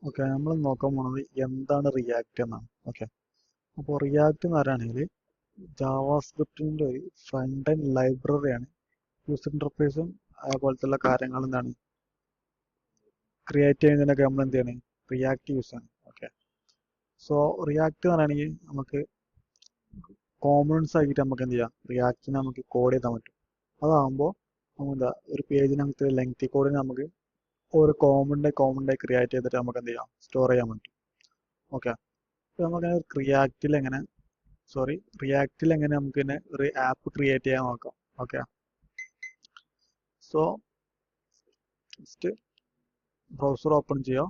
Okay, നമ്മൾ നോക്കാൻ പോണത് എന്താണ് റിയാക്ട് എന്നാണ്. ഓക്കെ, അപ്പോൾ റിയാക്ട് എന്ന് പറയുകയാണെങ്കിൽ ജാവാസ്ക്രിപ്റ്റിൻ്റെ ഒരു ഫ്രണ്ട് എൻഡ് ലൈബ്രറിയാണ്. യൂസർ ഇൻ്റർഫേസും അതുപോലത്തെ കാര്യങ്ങൾ എന്താണ് ക്രിയേറ്റ് ചെയ്യുന്നതിനൊക്കെ നമ്മൾ എന്ത് ചെയ്യണം, റിയാക്ട് യൂസ് ആണ്. ഓക്കെ, സോ റിയാക്ട് എന്ന് പറയുകയാണെങ്കിൽ നമുക്ക് കോമ്പണൻസ് ആക്കിയിട്ട് നമുക്ക് എന്ത് ചെയ്യാം, റിയാക്റ്റിനെ നമുക്ക് കോഡ് ചെയ്താൽ പറ്റും. അതാകുമ്പോൾ നമുക്ക് എന്താ ഒരു പേജിനകത്ത് ലെങ്തി കോഡിന് നമുക്ക് ഒരു കോമണ്ടായി ക്രിയേറ്റ് ചെയ്തിട്ട് നമുക്ക് എന്ത് ചെയ്യാം, സ്റ്റോർ ചെയ്യാൻ പറ്റും. ഓക്കെ, അപ്പോൾ നമുക്ക് റിയാക്റ്റിൽ എങ്ങനെ നമുക്ക് തന്നെ ഒരു ആപ്പ് ക്രിയേറ്റ് ചെയ്യാൻ നോക്കാം. Okay, so just browser open ചെയ്യാം,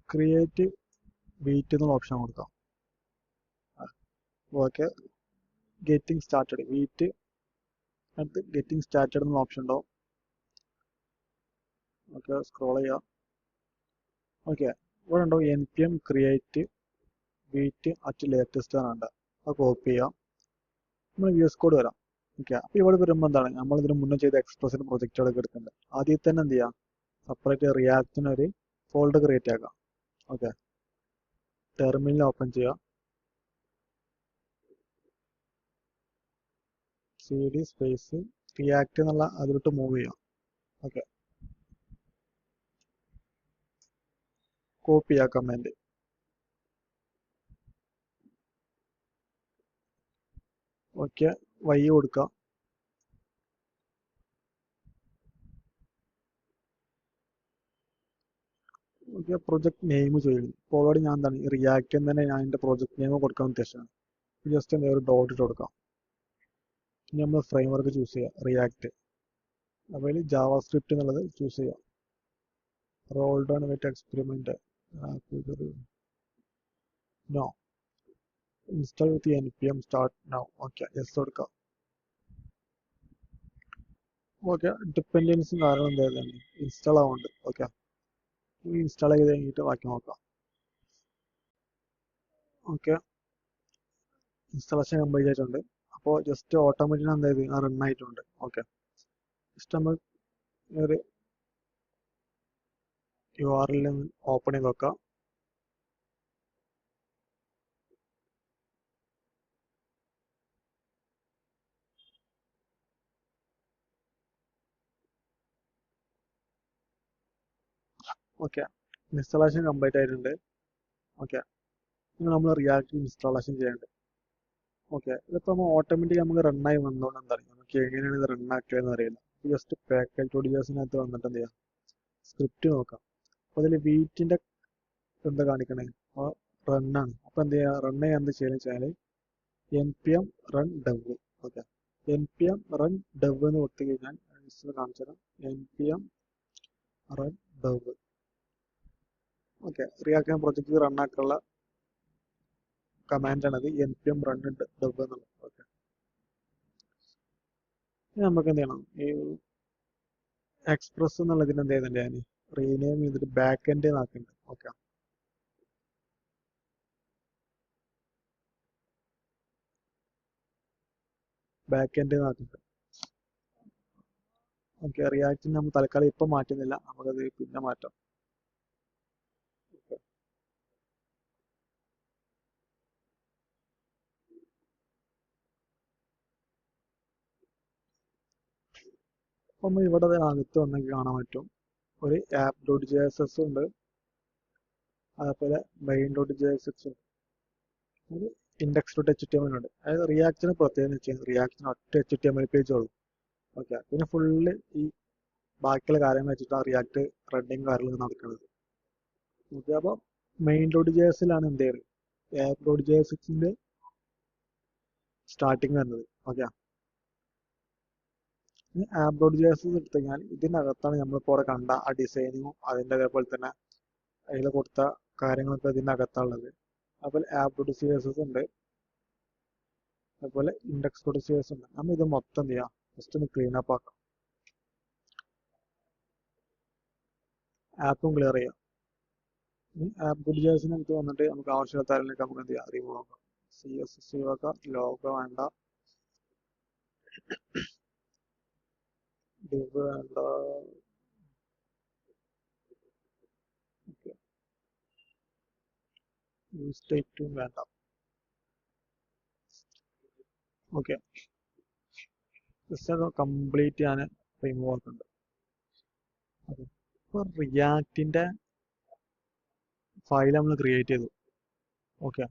ക്രിയേറ്റ് വീറ്റ് എന്നുള്ള ഓപ്ഷൻ കൊടുക്കാം. ഓക്കെ, ഗെറ്റിംഗ് സ്റ്റാർട്ടഡ് വീറ്റ് അടുത്ത് ഗെറ്റിംഗ് സ്റ്റാർട്ടഡ് എന്നുള്ള ഓപ്ഷൻ ഉണ്ടാവും. ഓക്കെ, സ്ക്രോൾ ചെയ്യാം. ഓക്കെ, ഇവിടെ ഉണ്ടാവും npm create wheat at latest ആണ് ഉണ്ട്. അത് കോപ്പി ചെയ്യാം, നമ്മൾ VS കോഡ് വരാം. ഓക്കെ, അപ്പോൾ ഇവിടെ വരുമ്പോൾ എന്താണ്, നമ്മൾ ഇതിന് മുന്നേ ചെയ്ത എക്സ്പ്രസിന് പ്രൊജക്റ്റുകളൊക്കെ എടുക്കുന്നുണ്ട്. ആദ്യം തന്നെ എന്ത് ചെയ്യാം, സെപ്പറേറ്റ് റിയാക്റ്റിന് ഒരു ഫോൾഡർ ക്രിയേറ്റ് ആക്കാം. ഓക്കെ, ടെർമിനൽ ഓപ്പൺ ചെയ്യാം, cd സ്പേസ് റിയാക്ട് എന്നുള്ള അതിലോട്ട് മൂവ് ചെയ്യാം. ഓക്കെ, കോപ്പി ചെയ്യാം കമാൻഡ്. ഓക്കെ, y കൊടുക്കാം. ഓക്കെ, പ്രൊജക്ട് നെയിം ചോദിക്കും. ഇപ്പോൾ ഓൾറെഡി ഞാൻ എന്താണ് റിയാക്ട് എന്ന് തന്നെ ഞാൻ എൻ്റെ പ്രൊജക്ട് നെയിം കൊടുക്കാൻ ഉദ്ദേശിച്ചാണ്. ജസ്റ്റ് എന്താ ഒരു ഡോട്ട് ഇട്ട് കൊടുക്കാം. ഇനി നമ്മൾ ഫ്രെയിം വർക്ക് ചൂസ് ചെയ്യാം, റിയാക്ട്. അപ്പോൾ അതിൽ ജാവാസ്ക്രിപ്റ്റ് എന്നുള്ളത് ചൂസ് ചെയ്യാം. Roll down with experiment no install with npm start now. Okay, yes കൊടുക്കാം. ഓക്കെ, ഡിപ്പെൻഡൻസും കാരണം എന്തായാലും ഇൻസ്റ്റാൾ ആവുന്നുണ്ട്. ഓക്കെ, ഇൻസ്റ്റാൾ ചെയ്ത് കഴിഞ്ഞിട്ട് ബാക്കി നോക്കാം. ഓക്കെ, ഇൻസ്റ്റാളേഷൻ കംപ്ലീറ്റ് ആയിട്ടുണ്ട്. അപ്പോൾ ജസ്റ്റ് ഓട്ടോമാറ്റിക് എന്തായത് റൺ ആയിട്ടുണ്ട്. ഓക്കെ, ജസ്റ്റ് നമ്മൾ ഒരു URL ഓപ്പൺ ചെയ്ത് നോക്കാം. ഓക്കെ, ഇൻസ്റ്റാളേഷൻ കംപ്ലീറ്റ് ആയിട്ടുണ്ട്. ഓക്കെ, ഇനി നമ്മൾ റിയാക്ട് ഇൻസ്റ്റാളേഷൻ ചെയ്യേണ്ടത്. ഓക്കെ, ഇതിപ്പോൾ നമ്മൾ ഓട്ടോമാറ്റിക് നമുക്ക് റണ്ണായി വന്നുകൊണ്ട് എന്താ പറയുക, നമുക്ക് എങ്ങനെയാണ് ഇത് റണ്ണാക്കിയതെന്ന് അറിയില്ല. ജസ്റ്റ് package.dsനകത്ത് വന്നിട്ട് എന്ത് ചെയ്യാം, സ്ക്രിപ്റ്റ് നോക്കാം. അപ്പോൾ അതിൽ വീറ്റിൻ്റെ എന്താ കാണിക്കണേ, റണ്ണാണ്. അപ്പോൾ എന്ത് ചെയ്യുക, റൺ ചെയ്യാൻ എന്താ ചെയ്യുന്നത് വെച്ചാൽ npm run dev. Okay, npm run dev എന്ന് കൊടുത്തു കഴിഞ്ഞാൽ കാണിച്ചു തരാം. npm run dev. Okay, React project റണ്ണാക്കാനുള്ള കമാൻഡാണത് npm run dev എന്നുള്ളത്. ഓക്കെ, ഇനി നമുക്ക് എന്ത് ചെയ്യണം, ഈ എക്സ്പ്രസ് എന്നുള്ളതിന് എന്ത് ചെയ്യുന്നുണ്ട്, ഞാൻ റീനെയിം ചെയ്തിട്ട് ബാക്ക് എൻഡ് ആക്കുന്നുണ്ട്. ഓക്കെ, ബാക്ക് എൻഡ് ആക്കുന്നുണ്ട്. ഓക്കെ, റിയാക്റ്റിന് നമ്മൾ തൽക്കാലം ഇപ്പം മാറ്റുന്നില്ല, നമുക്കത് പിന്നെ മാറ്റാം. അപ്പം ഇവിടെ അകത്ത് വന്നെങ്കിൽ കാണാൻ പറ്റും ഒരു app.js ഉണ്ട്, അതേപോലെ main.js ഉണ്ട്, ഒരു index.html ഉണ്ട്. അതായത് റിയാക്റ്റിന് പ്രത്യേകം വെച്ചാൽ റിയാക്റ്റിന് ഒറ്റ HTML പേജ് ഉള്ളൂ. ഓക്കെ, പിന്നെ ഫുള്ള് ഈ ബാക്കിയുള്ള കാര്യങ്ങൾ വെച്ചിട്ടാണ് റിയാക്ട് റണ്ണിങ് കാര്യങ്ങൾ നടക്കുന്നത്. ഓക്കെ, അപ്പോൾ main.jsലാണ് എന്ത് ചെയ്യുന്നത്, app.jsന്റെ സ്റ്റാർട്ടിങ് വരുന്നത്. ഓക്കെ, ഇനി app.js എടുത്തു കഴിഞ്ഞാൽ ഇതിനകത്താണ് നമ്മളിപ്പോൾ അവിടെ കണ്ട ആ ഡിസൈനിങ്ങും അതിൻ്റെ അതേപോലെ തന്നെ അതിൽ കൊടുത്ത കാര്യങ്ങളൊക്കെ ഇതിൻ്റെ അകത്താണുള്ളത്. അതുപോലെ app.css ഉണ്ട്, അതുപോലെ index.cs ഉണ്ട്. നമ്മൾ ഇത് മൊത്തം എന്ത് ചെയ്യാം, ജസ്റ്റ് ഒന്ന് ക്ലീൻ അപ്പ് ആക്കാം, ആപ്പും ക്ലിയർ ചെയ്യാം. ഇനി app.jsനകത്ത് വന്നിട്ട് നമുക്ക് ആവശ്യമില്ലാത്ത കാര്യങ്ങളൊക്കെ നമുക്ക് എന്ത് ചെയ്യാം, റിമൂവ് ആക്കാം. CSS ഒഴിവാക്കാം, ലോഗോ വേണ്ട, div വേണ്ട, യൂസ് സ്റ്റേറ്റും വേണ്ട. ഓക്കെ, ജസ്റ്റ് കംപ്ലീറ്റ് ഞാൻ റിമൂവ് ആക്കുന്നുണ്ട്. ഓക്കെ, ഇപ്പോൾ റിയാക്റ്റിന്റെ ഫയൽ നമ്മൾ ക്രിയേറ്റ് ചെയ്തു. ഓക്കെ,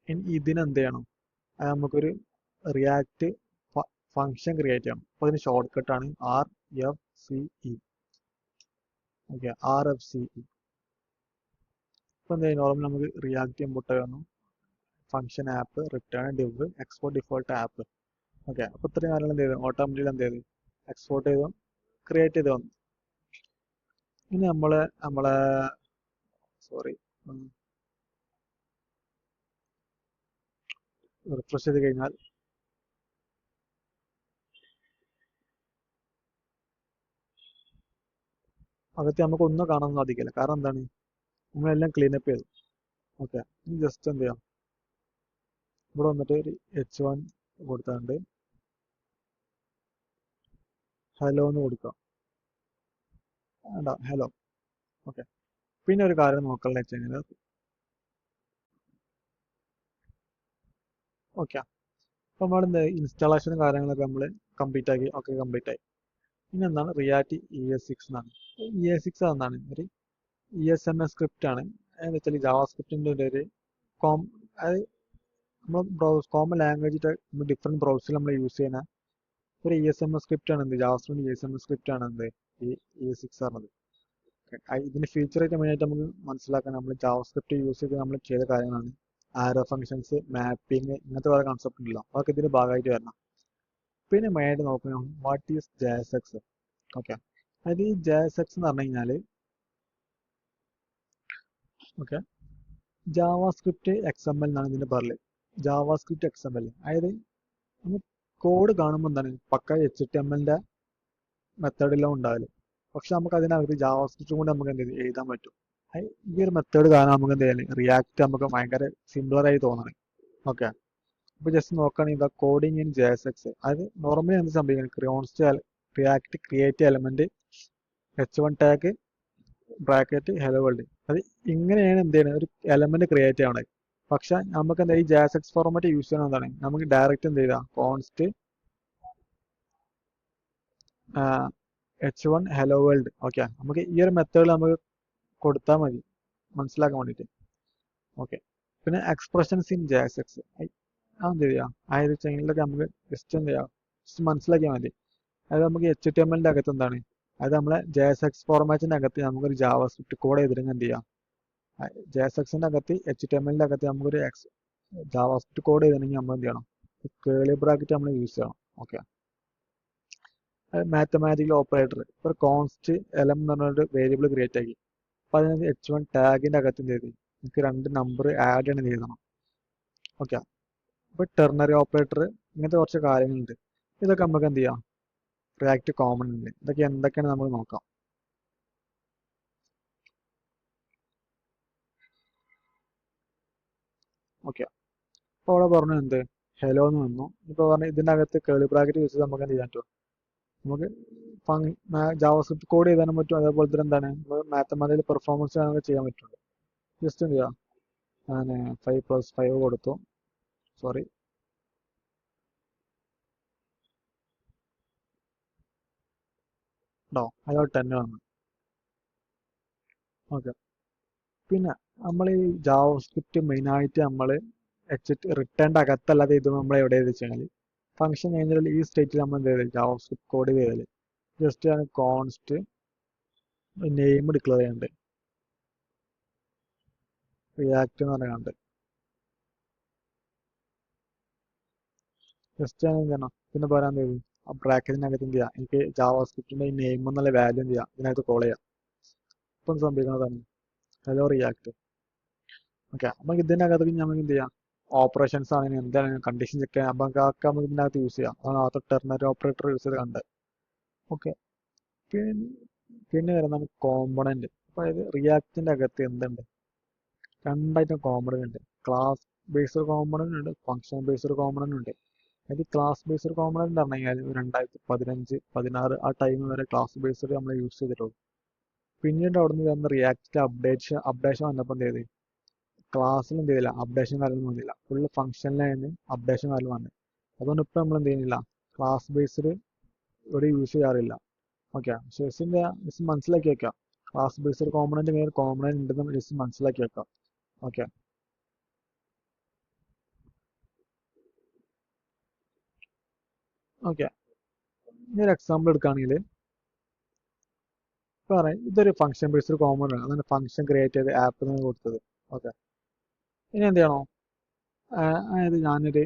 ഇനി ഇതിനെന്ത് ചെയ്യണം? അത് നമുക്കൊരു റിയാക്റ്റ് ഫംഗ്ഷൻ ക്രിയേറ്റ് ചെയ്യണം. അപ്പോൾ അതിന് ഷോർട്ട് കട്ടാണ് RFCE. Okay, RFCE. ഇപ്പോൾ എന്താ നോർമൽ നമുക്ക് റിയാക്റ്റ് ഇമ്പോർട്ട് വന്നു, function app, return div, export default app. Okay, അപ്പോൾ ഇത്രയും കാര്യങ്ങൾ എന്ത് ചെയ്തു? ഓട്ടോമാറ്റിക്കലി എന്ത് ചെയ്തു? എക്സ്പോർട്ട് ചെയ്തു, ക്രിയേറ്റ് ചെയ്ത് വന്നു. ഇനി നമ്മളെ സോറി റിഫ്രഷ് ചെയ്ത് കഴിഞ്ഞാൽ അകത്ത് നമുക്ക് ഒന്നും കാണാൻ സാധിക്കില്ല. കാരണം എന്താണ്? നമ്മളെല്ലാം ക്ലീനപ്പ് ചെയ്തു. ഓക്കെ, ഇനി ജസ്റ്റ് എന്ത് ചെയ്യാം? ഇവിടെ വന്നിട്ട് ഒരു H1 കൊടുത്താണ്ട് ഹലോ എന്ന് കൊടുക്കാം. വേണ്ട, ഹലോ. ഓക്കെ, പിന്നെ ഒരു കാര്യം നോക്കാനുള്ള വെച്ച് കഴിഞ്ഞാൽ ഓക്കെ, അപ്പോൾ നമ്മൾ എന്താ ഇൻസ്റ്റാളേഷനും കാര്യങ്ങളൊക്കെ നമ്മൾ കംപ്ലീറ്റ് ആക്കി. ഓക്കെ, കംപ്ലീറ്റ് ആയി. ഇനി എന്താണ് റിയാക്ട് ES6 എന്നാണ്. ES6 എന്താണ്? ഒരു ESMS സ്ക്രിപ്റ്റ് ആണ്. എന്ന് വെച്ചാൽ ജാവാ സ്ക്രിപ്റ്റിന്റെ ഒരു അത് നമ്മൾ കോമൺ ലാംഗ്വേജ് ഡിഫറെന്റ് ബ്രൗസറിൽ നമ്മൾ യൂസ് ചെയ്യുന്ന ഒരു ESMS സ്ക്രിപ്റ്റ് ആണ്. എന്ത് ജാവാസ്ക്രിപ്റ്റ് ESMS സ്ക്രിപ്റ്റ് ആണ് എന്ത് ഈ ES6 പറഞ്ഞത്. ഇതിന്റെ ഫീച്ചർ ആയിട്ട് മെയിനായിട്ട് നമുക്ക് മനസ്സിലാക്കാൻ നമ്മൾ ജാവാസ്ക്രിപ്റ്റ് യൂസ് ചെയ്ത് നമ്മൾ ചെയ്ത കാര്യങ്ങളാണ്. ആരോ ഫംഗ്ഷൻസ്, മാപ്പിംഗ്, ഇങ്ങനത്തെ വേറെ കൺസെപ്റ്റ് ഉണ്ടല്ലോ, അതൊക്കെ ഇതിന്റെ ഭാഗമായിട്ട് വരണം. പിന്നെ മെയിനായിട്ട് നോക്കണം വാട്ട് ഈസ് JSX. ഓക്കെ, അതായത് ഈ JSX എന്ന് പറഞ്ഞു കഴിഞ്ഞാൽ ഓക്കെ ജാവാസ്ക്രിപ്റ്റ് XML എന്നാണ് ഇതിന്റെ പറയല്. ജാവാസ്ക്രിപ്റ്റ് XML, അതായത് നമ്മൾ കോഡ് കാണുമ്പോൾ എന്താണ് പക്ക HTML മെത്തേഡെല്ലാം ഉണ്ടാവില്ല. പക്ഷെ നമുക്ക് അതിനകത്ത് ജാവാസ്ക്രിപ്റ്റും കൊണ്ട് നമുക്ക് എന്ത് എഴുതാൻ പറ്റും. ഈ ഒരു മെത്തേഡ് കാരണം നമുക്ക് എന്ത് ചെയ്യാൻ റിയാക്ട് നമുക്ക് ഭയങ്കര സിംപ്ലറായി തോന്നണം. ഓക്കെ, അപ്പോൾ ജസ്റ്റ് നോക്കുകയാണെങ്കിൽ ഇതാ കോഡിങ് ഇൻ JSX. അത് നോർമലി എന്ത് സംഭവിക്കുന്നത്? React create element H1 tag bracket hello world. അത് ഇങ്ങനെയാണ് എന്ത് ചെയ്യുന്നത്? ഒരു എലമെന്റ് ക്രിയേറ്റ് ചെയ്യണത്. പക്ഷെ നമുക്ക് എന്താ ഈ JSX ഫോർമാറ്റ് യൂസ് ചെയ്യണം. എന്താണ് നമുക്ക് ഡയറക്റ്റ് എന്ത് ചെയ്താൽ const H1 hello world. Okay, നമുക്ക് ഈ ഒരു മെത്തേഡിൽ നമുക്ക് കൊടുത്താൽ മതി മനസ്സിലാക്കാൻ വേണ്ടിയിട്ട്. ഓക്കെ, പിന്നെ എക്സ്പ്രഷൻസ് ഇൻ JSX അതെന്ത് ചെയ്യാം? അതായത് ചെയിനിലൊക്കെ നമുക്ക് ജസ്റ്റ് എന്ത് ചെയ്യാം? ജസ്റ്റ് മനസ്സിലാക്കിയാൽ മതി. അതായത് നമുക്ക് HTML അകത്ത് എന്താണ്, അത് നമ്മളെ JSX ഫോർമാറ്റിന്റെ അകത്ത് നമുക്കൊരു ജാവാസ്ക്രിപ്റ്റ് കോഡ് ചെയ്തിട്ട് എന്ത് ചെയ്യാം? JSXന്റെ അകത്ത് HTML അകത്ത് നമുക്കൊരു ജാവാസ്ക്രിപ്റ്റ് കോഡ് ചെയ്തിട്ടുണ്ടെങ്കിൽ നമ്മൾ എന്ത് ചെയ്യണം? കേളി ബ്രാക്കറ്റ് നമ്മൾ യൂസ് ചെയ്യണം. ഓക്കെ, മാത്തമാറ്റിക്കൽ ഓപ്പറേറ്റർ ഒരു കോൺസ്റ്റ് എലം എന്ന് പറഞ്ഞൊരു വേരിയബിൾ ക്രിയേറ്റ് ആക്കി. അപ്പോൾ അതിനകത്ത് H1 ടാഗിന്റെ അകത്ത് എന്ത് ചെയ്ത് നമുക്ക് 2 നമ്പർ ആഡ് ചെയ്യണം എഴുതണം. ഓക്കെ, അപ്പോൾ ടെർണറി ഓപ്പറേറ്റർ, ഇങ്ങനത്തെ കുറച്ച് കാര്യങ്ങളുണ്ട്. ഇതൊക്കെ നമുക്ക് എന്ത് ചെയ്യാം? റിയാക്ട് കോമൺ ഉണ്ട്. ഇതൊക്കെ എന്തൊക്കെയാണ് നമുക്ക് നോക്കാം. ഓക്കെ, അപ്പോൾ അവിടെ പറഞ്ഞു എന്ത് ഹലോ എന്ന് വന്നു. ഇപ്പോൾ പറഞ്ഞു ഇതിൻ്റെ അകത്ത് കേളി ബ്രാക്കറ്റ് യൂസ് ചെയ്ത് നമുക്ക് എന്ത് ചെയ്യാൻ പറ്റും? നമുക്ക് ജാവാസ്ക്രിപ്റ്റ് കോഡ് ചെയ്താനും പറ്റും. അതേപോലെ തന്നെ എന്താണ് മാത്തമാറ്റിക്കൽ പെർഫോമൻസ് നമുക്ക് ചെയ്യാൻ പറ്റുള്ളൂ. ജസ്റ്റ് എന്ത് ചെയ്യാം? ഞാൻ 5+5 കൊടുത്തു. സോറി, ഉണ്ടോ? അയാൾ 10 വന്നു. ഓക്കെ, പിന്നെ നമ്മൾ ഈ ജാവാസ്ക്രിപ്റ്റ് മെയിനായിട്ട് നമ്മൾ റിട്ടേണിൻ്റെ അകത്തല്ലാതെ ഇത് നമ്മൾ എവിടെ വെച്ചാൽ ഫംഗ്ഷൻ കഴിഞ്ഞാൽ ഈ സ്റ്റേറ്റിൽ നമ്മൾ എന്ത് ചെയ്താൽ ജാവാസ്ക്രിപ്റ്റ് കോഡ് ചെയ്താൽ ജസ്റ്റ് ഞാൻ കോൺസ്റ്റ് നെയിം ഡിക്ലെയർ ചെയ്യുന്നുണ്ട്, റിയാക്ട് എന്ന് പറയാനുണ്ട്. ജസ്റ്റ് ഞാൻ എന്ത് ചെയ്യണം? പിന്നെ പറയാൻ കഴിയും ആ ബ്രാക്കറ്റിനകത്ത് എന്ത് ചെയ്യാം? എനിക്ക് ജാവാസ്ക്രിപ്റ്റിന്റെ ഈ നെയിം എന്നുള്ള വാല്യൂ എന്ത് ചെയ്യാം? ഇതിനകത്ത് കോൾ ചെയ്യാം. ഇപ്പം സംഭവിക്കുന്നതാണ് ഹലോ റിയാക്ട്. ഓക്കെ, നമുക്ക് ഇതിനകത്ത് നമുക്ക് എന്ത് ചെയ്യാം? ഓപ്പറേഷൻസ് ആണെങ്കിൽ എന്താണ് കണ്ടീഷൻ ചെക്ക് ചെയ്യാൻ നമുക്ക് ഇതിനകത്ത് യൂസ് ചെയ്യാം. അതാണ് ആദ്യത്തെ ടെർണറി ഓപ്പറേറ്റർ യൂസ് ചെയ്ത് കണ്ടത്. ഓക്കെ, പിന്നെ വരുന്നതാണ് കോമ്പണന്റ്. അതായത് റിയാക്റ്റിന്റെ അകത്ത് എന്തുണ്ട്? രണ്ടായിട്ടും കോമ്പണന്റ് ഉണ്ട്. ക്ലാസ് ബേസ്ഡ് കോമ്പണന്റ് ഉണ്ട്, ഫംഗ്ഷൻ ബേസ്ഡ് കോമ്പണന്റ് ഉണ്ട്. അതായത് ക്ലാസ് ബേസ്ഡ് കോമ്പണന്റ് എന്ന് പറഞ്ഞു കഴിഞ്ഞാൽ 2015, 16 ആ ടൈം വരെ ക്ലാസ് ബേസ്ഡ് നമ്മൾ യൂസ് ചെയ്തിട്ടുള്ളൂ. പിന്നീട് അവിടെ നിന്ന് വന്ന റിയാക്റ്റ് അപ്ഡേഷൻ വന്നപ്പോൾ എന്ത് ചെയ്ത് ക്ലാസ്സിൽ എന്ത് ചെയ്തില്ല, അപ്ഡേഷൻ കാര്യമൊന്നും വന്നില്ല, ഫുള്ള് ഫംഗ്ഷനിലായിരുന്നു അപ്ഡേഷൻ കാര്യം വന്നത്. അതുകൊണ്ട് ഇപ്പം നമ്മൾ എന്ത് ചെയ്യുന്നില്ല, ക്ലാസ് ബേസ്ഡ് ഇവിടെ യൂസ് ചെയ്യാറില്ല. ഓക്കെ, ജസ്റ്റ് മനസ്സിലാക്കി വെക്കാം, ക്ലാസ് ബേസ്ഡ് കോമ്പണന്റ് ഇങ്ങനെ കോമ്പണന്റ് ഉണ്ടെന്ന് ജസ്റ്റ് മനസ്സിലാക്കി വെക്കാം. Okay, okay. ഇനി ഒരു എക്സാമ്പിൾ എടുക്കുകയാണെങ്കിൽ പറയാം, ഇതൊരു ഫംഗ്ഷൻ ബേസ്ഡ് കോമ്പണന്റ് ആണ്, അതാണ് ഫംഗ്ഷൻ ക്രിയേറ്റ് ചെയ്ത് ആപ്പ് കൊടുത്തത്. ഓക്കെ, ഇനി എന്ത് ചെയ്യണോ, അതായത് ഞാനൊരു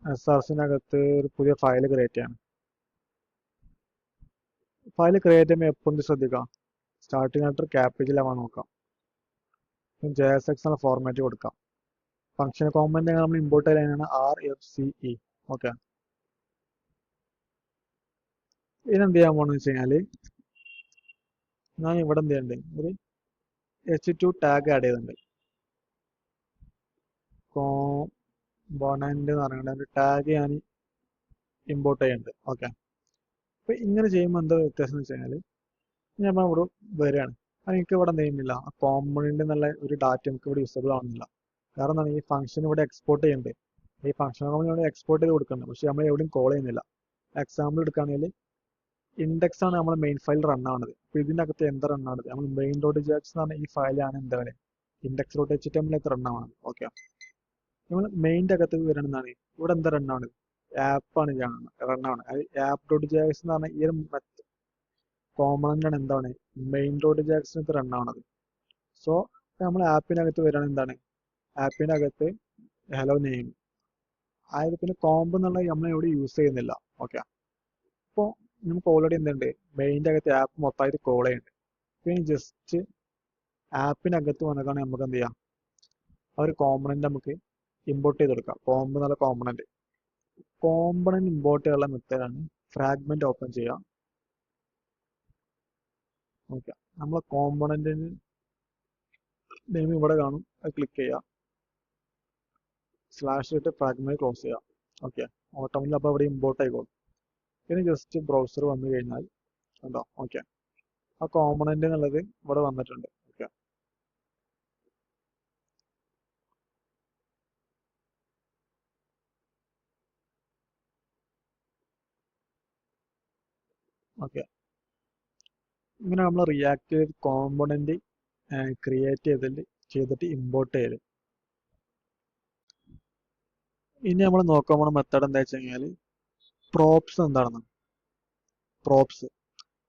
SRSനകത്ത് ഒരു പുതിയ ഫയൽ ക്രിയേറ്റ് ചെയ്യണം. ഫയൽ ക്രിയേറ്റ് ചെയ്യുമ്പോൾ എപ്പോൾ ശ്രദ്ധിക്കാം, സ്റ്റാർട്ടിംഗ് ആയിട്ട് ക്യാപിറ്റലാവാൻ നോക്കാം, JSX എന്ന ഫോർമാറ്റ് കൊടുക്കാം. ഫംഗ്ഷൻ കോമ്പണന്റ് നമ്മൾ ഇമ്പോർട്ട് ചെയ്യാനാണ് RFCE. ഓക്കെ, ഇതിനെന്ത് ചെയ്യാൻ പോകണമെന്ന് വെച്ച് കഴിഞ്ഞാൽ ഞാൻ ഇവിടെ എന്ത് ചെയ്യുന്നുണ്ട്, ഒരു H2 ടാഗ് ആഡ് ചെയ്തിട്ടുണ്ട്. കോമ്പോണന്റ് എന്ന് പറയുന്നത് ഒരു ടാഗ് ഞാൻ ഇമ്പോർട്ട് ചെയ്യുന്നുണ്ട്. ഓക്കെ, അപ്പൊ ഇങ്ങനെ ചെയ്യുമ്പോൾ എന്താ വ്യത്യാസം എന്ന് വെച്ച് കഴിഞ്ഞാൽ ഞാൻ ഇവിടെ വരികയാണ്, എനിക്ക് ഇവിടെ എന്ത് ചെയ്യുന്നില്ല, ആ കോമ്പണന്റ് എന്നുള്ള ഒരു ഡാറ്റ നമുക്ക് ഇവിടെ യൂസബിൾ ആവുന്നില്ല. കാരണം എന്താണ്, ഈ ഫംഗ്ഷൻ ഇവിടെ എക്സ്പോർട്ട് ചെയ്യുന്നുണ്ട്, ഈ ഫംഗ്ഷൻ ഇവിടെ എക്സ്പോർട്ട് ചെയ്ത് കൊടുക്കുന്നുണ്ട്, പക്ഷെ നമ്മൾ എവിടെയും കോൾ ചെയ്യുന്നില്ല. എക്സാമ്പിൾ എടുക്കുകയാണെങ്കിൽ ഇൻഡെക്സ് ആണ് നമ്മുടെ മെയിൻ ഫയൽ റൺ ആവുന്നത്. അപ്പൊ ഇതിന്റെ അകത്ത് എന്താ റൺ ആവുന്നത്, നമ്മൾ മെയിൻ ഡോട്ട് ജാക്സ് എന്ന് പറഞ്ഞ ഈ ഫയലാണ് എന്താ പറയുക, ഇൻഡെക്സ് ഡോട്ട് HTML റൺ ആവുന്നത്. ഓക്കെ, നമ്മൾ മെയിൻ്റെ അകത്ത് വരണമെന്നാണ് ഇവിടെ എന്താ റൺ ആവുന്നത്, ആപ്പാണ് റൺ ആവുന്നത്. അത് ആപ്പ് ഡോട്ട് ജാക്സ് എന്ന് പറഞ്ഞ ഈ ഒരു കോമ്പണന്റ് ആണ് എന്താണ് മെയിൻ ഡോട്ട് ജാക്സിനകത്ത് റൺ ആവുന്നത്. സോ നമ്മൾ ആപ്പിനകത്ത് വരികയാണ് എന്താണ്, ആപ്പിന്റെ അകത്ത് ഹലോ നെയിം ആയത്, പിന്നെ കോംബ് എന്നുള്ളത് നമ്മൾ ഇവിടെ യൂസ് ചെയ്യുന്നില്ല. ഓക്കെ, അപ്പോൾ നമുക്ക് ഓൾറെഡി എന്തുണ്ട്, മെയിൻ്റെ അകത്ത് ആപ്പ് മൊത്തമായിട്ട് കോൾ ചെയ്യുന്നുണ്ട്. പിന്നെ ജസ്റ്റ് ആപ്പിനകത്ത് വന്നതാണ് നമുക്ക് എന്ത് ചെയ്യാം, ആ ഒരു കോമ്പണന്റ് നമുക്ക് ഇമ്പോർട്ട് ചെയ്തെടുക്കാം. കോംബ് എന്നുള്ള കോമ്പണന്റ് ഇമ്പോർട്ട് ചെയ്യാനുള്ള മെത്തേഡാണ് ഫ്രാഗ്മെന്റ് ഓപ്പൺ ചെയ്യുക. ഓക്കെ, നമ്മൾ കോമ്പണന്റിന് നെയിം ഇവിടെ കാണും, അത് ക്ലിക്ക് ചെയ്യുക, സ്ലാഷ് ഇട്ട് ഫ്രാഗ്മെന്റ് ക്ലോസ് ചെയ്യുക. ഓക്കെ, ഓട്ടോമാറ്റിക്കലി അപ്പോൾ ഇവിടെ ഇമ്പോർട്ട് ആയിക്കോളും. പിന്നെ ജസ്റ്റ് ബ്രൗസർ വന്നു കഴിഞ്ഞാൽ ഉണ്ടോ, ഓക്കെ, ആ കോമ്പണന്റ് എന്നുള്ളത് ഇവിടെ വന്നിട്ടുണ്ട്. ഓക്കെ, ഓക്കെ, ഇങ്ങനെ നമ്മൾ റിയാക്ട് കോമ്പണന്റ് ക്രിയേറ്റ് ചെയ്തിട്ട് ഇമ്പോർട്ട് ചെയ്ത്. ഇനി നമ്മൾ നോക്കാൻ പോണ മെത്തേഡ് എന്താ വെച്ച് കഴിഞ്ഞാൽ പ്രോപ്സ് എന്താണെന്ന്. പ്രോപ്സ്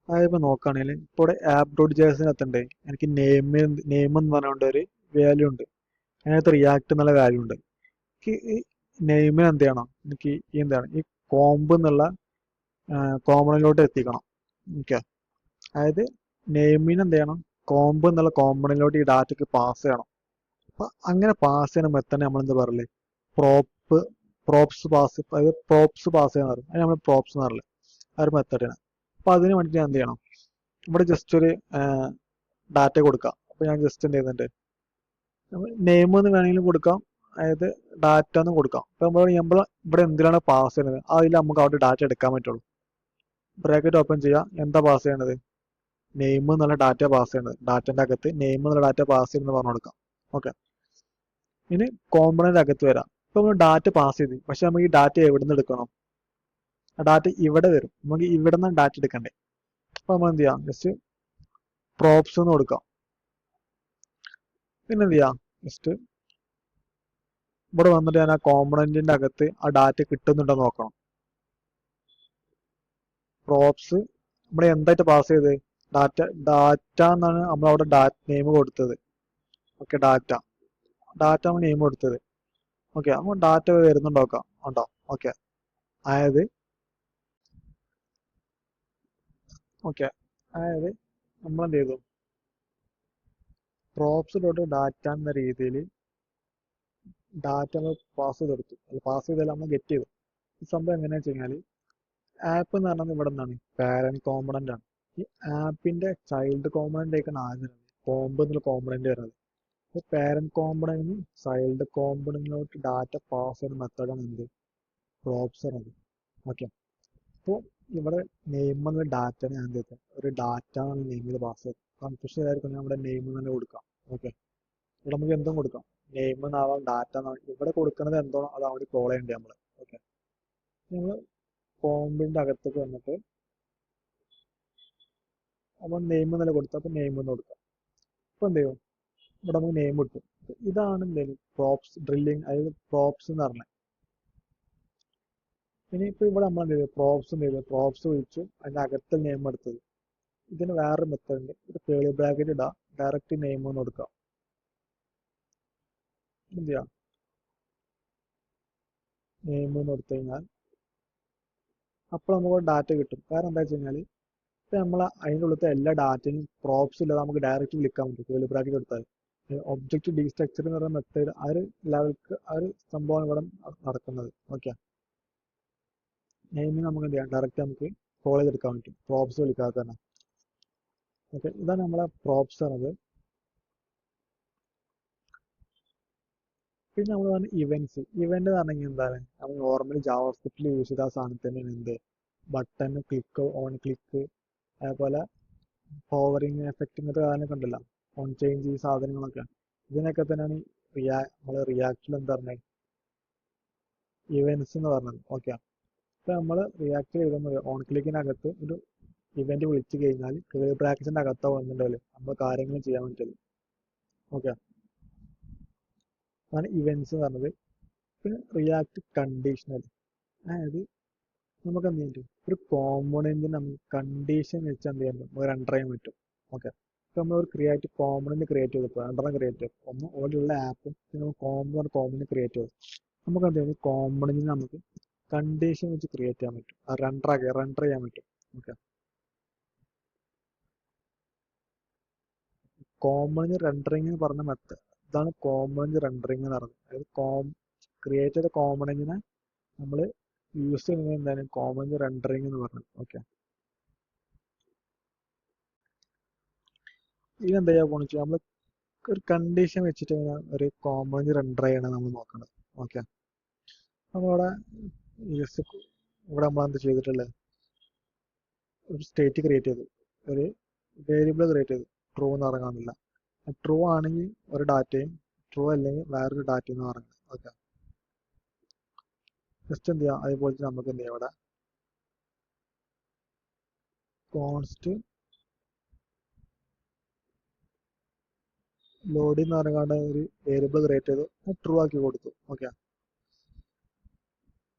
അതായത് ഇപ്പോൾ നോക്കുകയാണെങ്കിൽ ഇപ്പോൾ ഇവിടെ ആപ്പ് ഡോട്ട് ജേഴ്സിനകത്തുണ്ട്, എനിക്ക് നെയിം എന്ന് പറഞ്ഞുകൊണ്ട് ഒരു വാല്യൂ ഉണ്ട്, അതിനകത്ത് റിയാക്ട് എന്നുള്ള വാല്യൂ ഉണ്ട്. എനിക്ക് ഈ നെയിമിന് എന്ത് ചെയ്യണം, എനിക്ക് ഈ എന്താണ് ഈ കോംബ് എന്നുള്ള കോമ്പണിലോട്ട് എത്തിക്കണം. ഓക്കെ, അതായത് നെയിമിന് എന്ത് ചെയ്യണം, കോംബ് എന്നുള്ള കോമ്പണിലോട്ട് ഈ ഡാറ്റയ്ക്ക് പാസ് ചെയ്യണം. അപ്പൊ അങ്ങനെ പാസ് ചെയ്യുന്ന മെത്തേഡ് നമ്മൾ എന്താ പറയല്, പ്രോപ്സ് പാസ്, അതായത് പ്രോപ്സ് പാസ് ചെയ്യാൻ പറയും, അത് നമ്മൾ പ്രോപ്സ് എന്ന് പറയല്, ആ ഒരു മെത്തേഡിന്. അപ്പൊ അതിന് വേണ്ടിയിട്ട് ഞാൻ എന്ത് ചെയ്യണം, ഇവിടെ ജസ്റ്റ് ഒരു ഡാറ്റ കൊടുക്കാം. അപ്പൊ ഞാൻ ജസ്റ്റ് എന്ത് ചെയ്യുന്നുണ്ട്, നെയിം എന്ന് വേണമെങ്കിലും കൊടുക്കാം, അതായത് ഡാറ്റ എന്ന് കൊടുക്കാം. അപ്പൊ നമ്മൾ ഇവിടെ എന്തിനാണ് പാസ് ചെയ്യുന്നത് അതിൽ നമുക്ക് അവിടെ ഡാറ്റ എടുക്കാൻ പറ്റുള്ളൂ. ബ്രാക്കറ്റ് ഓപ്പൺ ചെയ്യാം, എന്താ പാസ് ചെയ്യണത്, നെയിം എന്നുള്ള ഡാറ്റ പാസ് ചെയ്യണത്, ഡാറ്റന്റെ അകത്ത് നെയിം എന്നുള്ള ഡാറ്റ പാസ് ചെയ്യുന്നത് പറഞ്ഞു കൊടുക്കാം. ഓക്കെ, ഇനി കോമ്പണന്റ് അകത്ത് വരാം. ഇപ്പൊ നമ്മൾ ഡാറ്റ പാസ് ചെയ്ത്, പക്ഷെ നമുക്ക് ഈ ഡാറ്റ എവിടെ നിന്ന് എടുക്കണം, ആ ഡാറ്റ ഇവിടെ വരും, നമുക്ക് ഇവിടെ നിന്ന് ഡാറ്റ എടുക്കണ്ടേ. അപ്പൊ നമ്മൾ എന്ത് ചെയ്യാം, ജസ്റ്റ് പ്രോപ്സ് എന്ന് കൊടുക്കാം. പിന്നെ എന്ത് ചെയ്യാം, ജസ്റ്റ് ഇവിടെ വന്നിട്ട് ഞാൻ ആ കോമ്പണന്റിന്റെ അകത്ത് ആ ഡാറ്റ കിട്ടുന്നുണ്ടോ നോക്കണം. പ്രോപ്സ് നമ്മൾ എന്തായിട്ട് പാസ് ചെയ്ത്, ഡാറ്റ എന്നാണ് നമ്മൾ അവിടെ നെയിം കൊടുത്തത്. ഓക്കെ, ഡാറ്റ നമ്മൾ നെയിം കൊടുത്തത്. ഓക്കെ, അപ്പോൾ ഡാറ്റ വരുന്നുണ്ടോ നോക്കാം, ഉണ്ടോ. ഓക്കെ, അതായത് നമ്മൾ എന്ത് ചെയ്തു, പ്രോപ്സ് ഡോട്ട് ഡാറ്റ എന്ന രീതിയിൽ ഡാറ്റ നമ്മൾ പാസ് ചെയ്തെടുത്തു. അത് പാസ് ചെയ്താൽ നമ്മൾ ഗെറ്റ് ചെയ്തു. ഈ സംഭവം എങ്ങനെയാണെന്ന് വെച്ച് കഴിഞ്ഞാൽ ആപ്പ് എന്ന് പറഞ്ഞാൽ ഇവിടെ നിന്നാണ് പാരന്റ് കോമ്പണന്റ് ആണ്. ഈ ആപ്പിന്റെ ചൈൽഡ് കോമ്പണന്റ് ആയിക്കാണ് ആദ്യം കോംബ് എന്നുള്ള കോമ്പണന്റ് വരുന്നത്. പാരന്റ് കോമ്പണന്റിന് ചൈൽഡ് കോമ്പണന്റിലോട്ട് ഡാറ്റ പാസ് ചെയ്യുന്ന മെത്തേഡാണ് എന്ത്, പ്രോപ്സ് എന്നത്. ഓക്കെ, അപ്പോൾ ഇവിടെ നെയിം എന്നുള്ള ഡാറ്റ ഞാൻ എന്ത് ചെയ്തത്, ഒരു ഡാറ്റ എന്നുള്ള നെയിമിൽ പാസ് ചെയ്ത് കൺഫ്യൂഷൻ ആയിരിക്കും, ഞാൻ ഇവിടെ നെയിം തന്നെ കൊടുക്കാം. ഓക്കെ, ഇവിടെ നമുക്ക് എന്തും കൊടുക്കാം, നെയിം എന്നാവാം ഡാറ്റ എന്നാവാം ഇവിടെ കൊടുക്കുന്നത് എന്തോ അത് അവിടെ കോൾ ചെയ്യണ്ടേ നമ്മൾ. ഓക്കെ, നമ്മൾ കോമ്പിന്റെ അകത്തേക്ക് വന്നിട്ട് നമ്മൾ നെയിം എന്നല്ല കൊടുത്തു, അപ്പൊ നെയിം എന്ന് കൊടുക്കാം. അപ്പൊ എന്ത് ചെയ്യും, ഇവിടെ നമുക്ക് നെയിം കിട്ടും. ഇതാണ് എന്തെങ്കിലും പ്രോപ്സ് ഡ്രില്ലിങ്, അതായത് പ്രോപ്സ് എന്ന് പറഞ്ഞത്. ഇനിയിപ്പോ ഇവിടെ നമ്മൾ എന്ത് ചെയ്തു, പ്രോപ്സ് എന്ത് ചെയ്തു, പ്രോപ്സ് വിളിച്ചു അതിന്റെ അകത്ത് നെയിം എടുത്തത്. ഇതിന് വേറൊരു മെത്തേഡ് ഉണ്ട്, ഒരു കേളി ബ്രാക്കറ്റ് ഇടാം, ഡയറക്റ്റ് നെയിം എന്ന് കൊടുക്കാം. എന്ത് ചെയ്യാം, നെയിം എന്ന് കൊടുത്തു കഴിഞ്ഞാൽ അപ്പോൾ നമുക്ക് ഡാറ്റ കിട്ടും. കാരണം എന്താ വെച്ച് കഴിഞ്ഞാൽ ഇപ്പൊ നമ്മൾ അതിൻ്റെ ഉള്ളത്തെ എല്ലാ ഡാറ്റയും പ്രോപ്സ് ഇല്ലാതെ നമുക്ക് ഡയറക്റ്റ് വിളിക്കാൻ പറ്റും കേളി ബ്രാക്കറ്റ് കൊടുത്താൽ. ഒബ്ജക്റ്റ് ഡീസ്ട്രക്ചർ എന്ന് പറയുന്ന മെത്തേഡ് ആ ഒരു ലെവൽക്ക് ആ ഒരു സംഭവമാണ് ഇവിടെ നടക്കുന്നത്. ഓക്കെ, നെയിമിന് നമുക്ക് എന്ത് ചെയ്യാം, ഡയറക്റ്റ് നമുക്ക് കോൾ ചെയ്തെടുക്കാൻ പറ്റും പ്രോപ്സ് വിളിക്കാതെ തന്നെ. ഓക്കെ, ഇതാണ് നമ്മളെ പ്രോപ്സ് പറഞ്ഞത്. പിന്നെ നമ്മൾ പറഞ്ഞ ഇവന്റ്സ്. ഇവന്റ് എന്ന് പറഞ്ഞെങ്കിൽ എന്താണ്, നമ്മൾ നോർമലി ജാവാസ്ക്രിപ്റ്റിൽ യൂസ് ചെയ്ത ആ സാധനം തന്നെയാണ് എന്ത്, ബട്ടൺ ക്ലിക്ക്, ഓൺ ക്ലിക്ക്, അതേപോലെ ഹോവറിങ് എഫക്റ്റ്, ഇങ്ങനത്തെ കാര്യങ്ങളൊക്കെ ഉണ്ടല്ലോ, ഓൺ ചേഞ്ച്, ഈ സാധനങ്ങളൊക്കെ ഇതിനൊക്കെ തന്നെയാണ് നമ്മൾ റിയാക്റ്റിൽ എന്താ പറഞ്ഞത്, ഇവന്റ്സ് എന്ന് പറഞ്ഞത്. ഓക്കെ, ഇപ്പൊ നമ്മൾ റിയാക്ട് ചെയ്തുമ്പോൾ ഓൺ ക്ലിക്കിനകത്ത് ഒരു ഇവന്റ് വിളിച്ചു കഴിഞ്ഞാൽ കേളി ബ്രാക്കറ്റിന്റെ അകത്തോ വന്നിട്ടുണ്ടല്ലോ നമ്മൾ കാര്യങ്ങൾ ചെയ്യാൻ പറ്റുള്ളൂ. ഓക്കെ, അതാണ് ഇവന്റ്സ് എന്ന് പറഞ്ഞത്. പിന്നെ റിയാക്ട് കണ്ടീഷണൽ, അതായത് നമുക്ക് എന്ത് ചെയ്യാൻ പറ്റും, ഒരു കോമ്പണന്റിന് നമുക്ക് കണ്ടീഷൻ വെച്ച് എന്ത് ചെയ്യാൻ പറ്റും, റെൻഡർ ചെയ്യാൻ പറ്റും. ഓക്കെ, ഇപ്പൊ നമ്മൾ ഒരു കോമ്പണന്റ് ക്രിയേറ്റ് ചെയ്തപ്പോൾ രണ്ടെണ്ണം ക്രിയേറ്റ് ചെയ്തു, ഒന്ന് ഓൾറെഡിയുള്ള ആപ്പും പിന്നെ കോമ്പണന്റ് ക്രിയേറ്റ് ചെയ്തു. നമുക്ക് എന്ത് ചെയ്യും, കോമ്പണന്റിന് നമുക്ക് കണ്ടീഷൻ വെച്ച് ക്രിയേറ്റ് ചെയ്യാൻ പറ്റും, റെൻഡർ ചെയ്യാൻ പറ്റും. ഓക്കെ, കോമ്പണന്റ് റെൻഡറിങ് എന്ന് പറഞ്ഞ മെത്തേഡ് ഇതാണ് കോമ്പണന്റ് റെൻഡറിങ് എന്ന് പറയുന്നത്. അതായത് ക്രിയേറ്റ് ചെയ്ത കോമ്പണന്റിനെ നമ്മൾ യൂസ് ചെയ്യുന്നത് എന്താണ്, കോമ്പണന്റ് റെൻഡറിങ് എന്ന് പറഞ്ഞത്. ഓക്കെ, ഇതെന്താ ചെയ്യാൻ പോണെന്ന് വെച്ചാൽ നമ്മൾ ഒരു കണ്ടീഷൻ വെച്ചിട്ട് ഒരു കോമ്പണന്റ് റെൻഡർ ചെയ്യണം നമ്മൾ നോക്കണം. ഓക്കെ, നമ്മളിവിടെ ഇവിടെ നമ്മൾ എന്ത് ചെയ്തിട്ടുള്ളത്, ഒരു സ്റ്റേറ്റ് ക്രിയേറ്റ് ചെയ്തു, ഒരു വേരിയബിൾ ക്രിയേറ്റ് ചെയ്തു, ട്രൂ എന്ന് ഇറങ്ങാനില്ല. ട്രൂ ആണെങ്കിൽ ഒരു ഡാറ്റയും, ട്രൂ അല്ലെങ്കിൽ വേറൊരു ഡാറ്റ എന്ന് പറയുന്നത്. ഓക്കെ, ജസ്റ്റ് എന്ത് ചെയ്യാം, അതേപോലെ നമുക്ക് എന്ത് ചെയ്യാം, ഇവിടെ കോൺസ്റ്റ് ലോഡ് എന്ന് പറയുന്ന ഒരു വേരിയബിൾ ക്രിയേറ്റ് ചെയ്തു, ട്രൂ ആക്കി കൊടുത്തു. ഓക്കെ,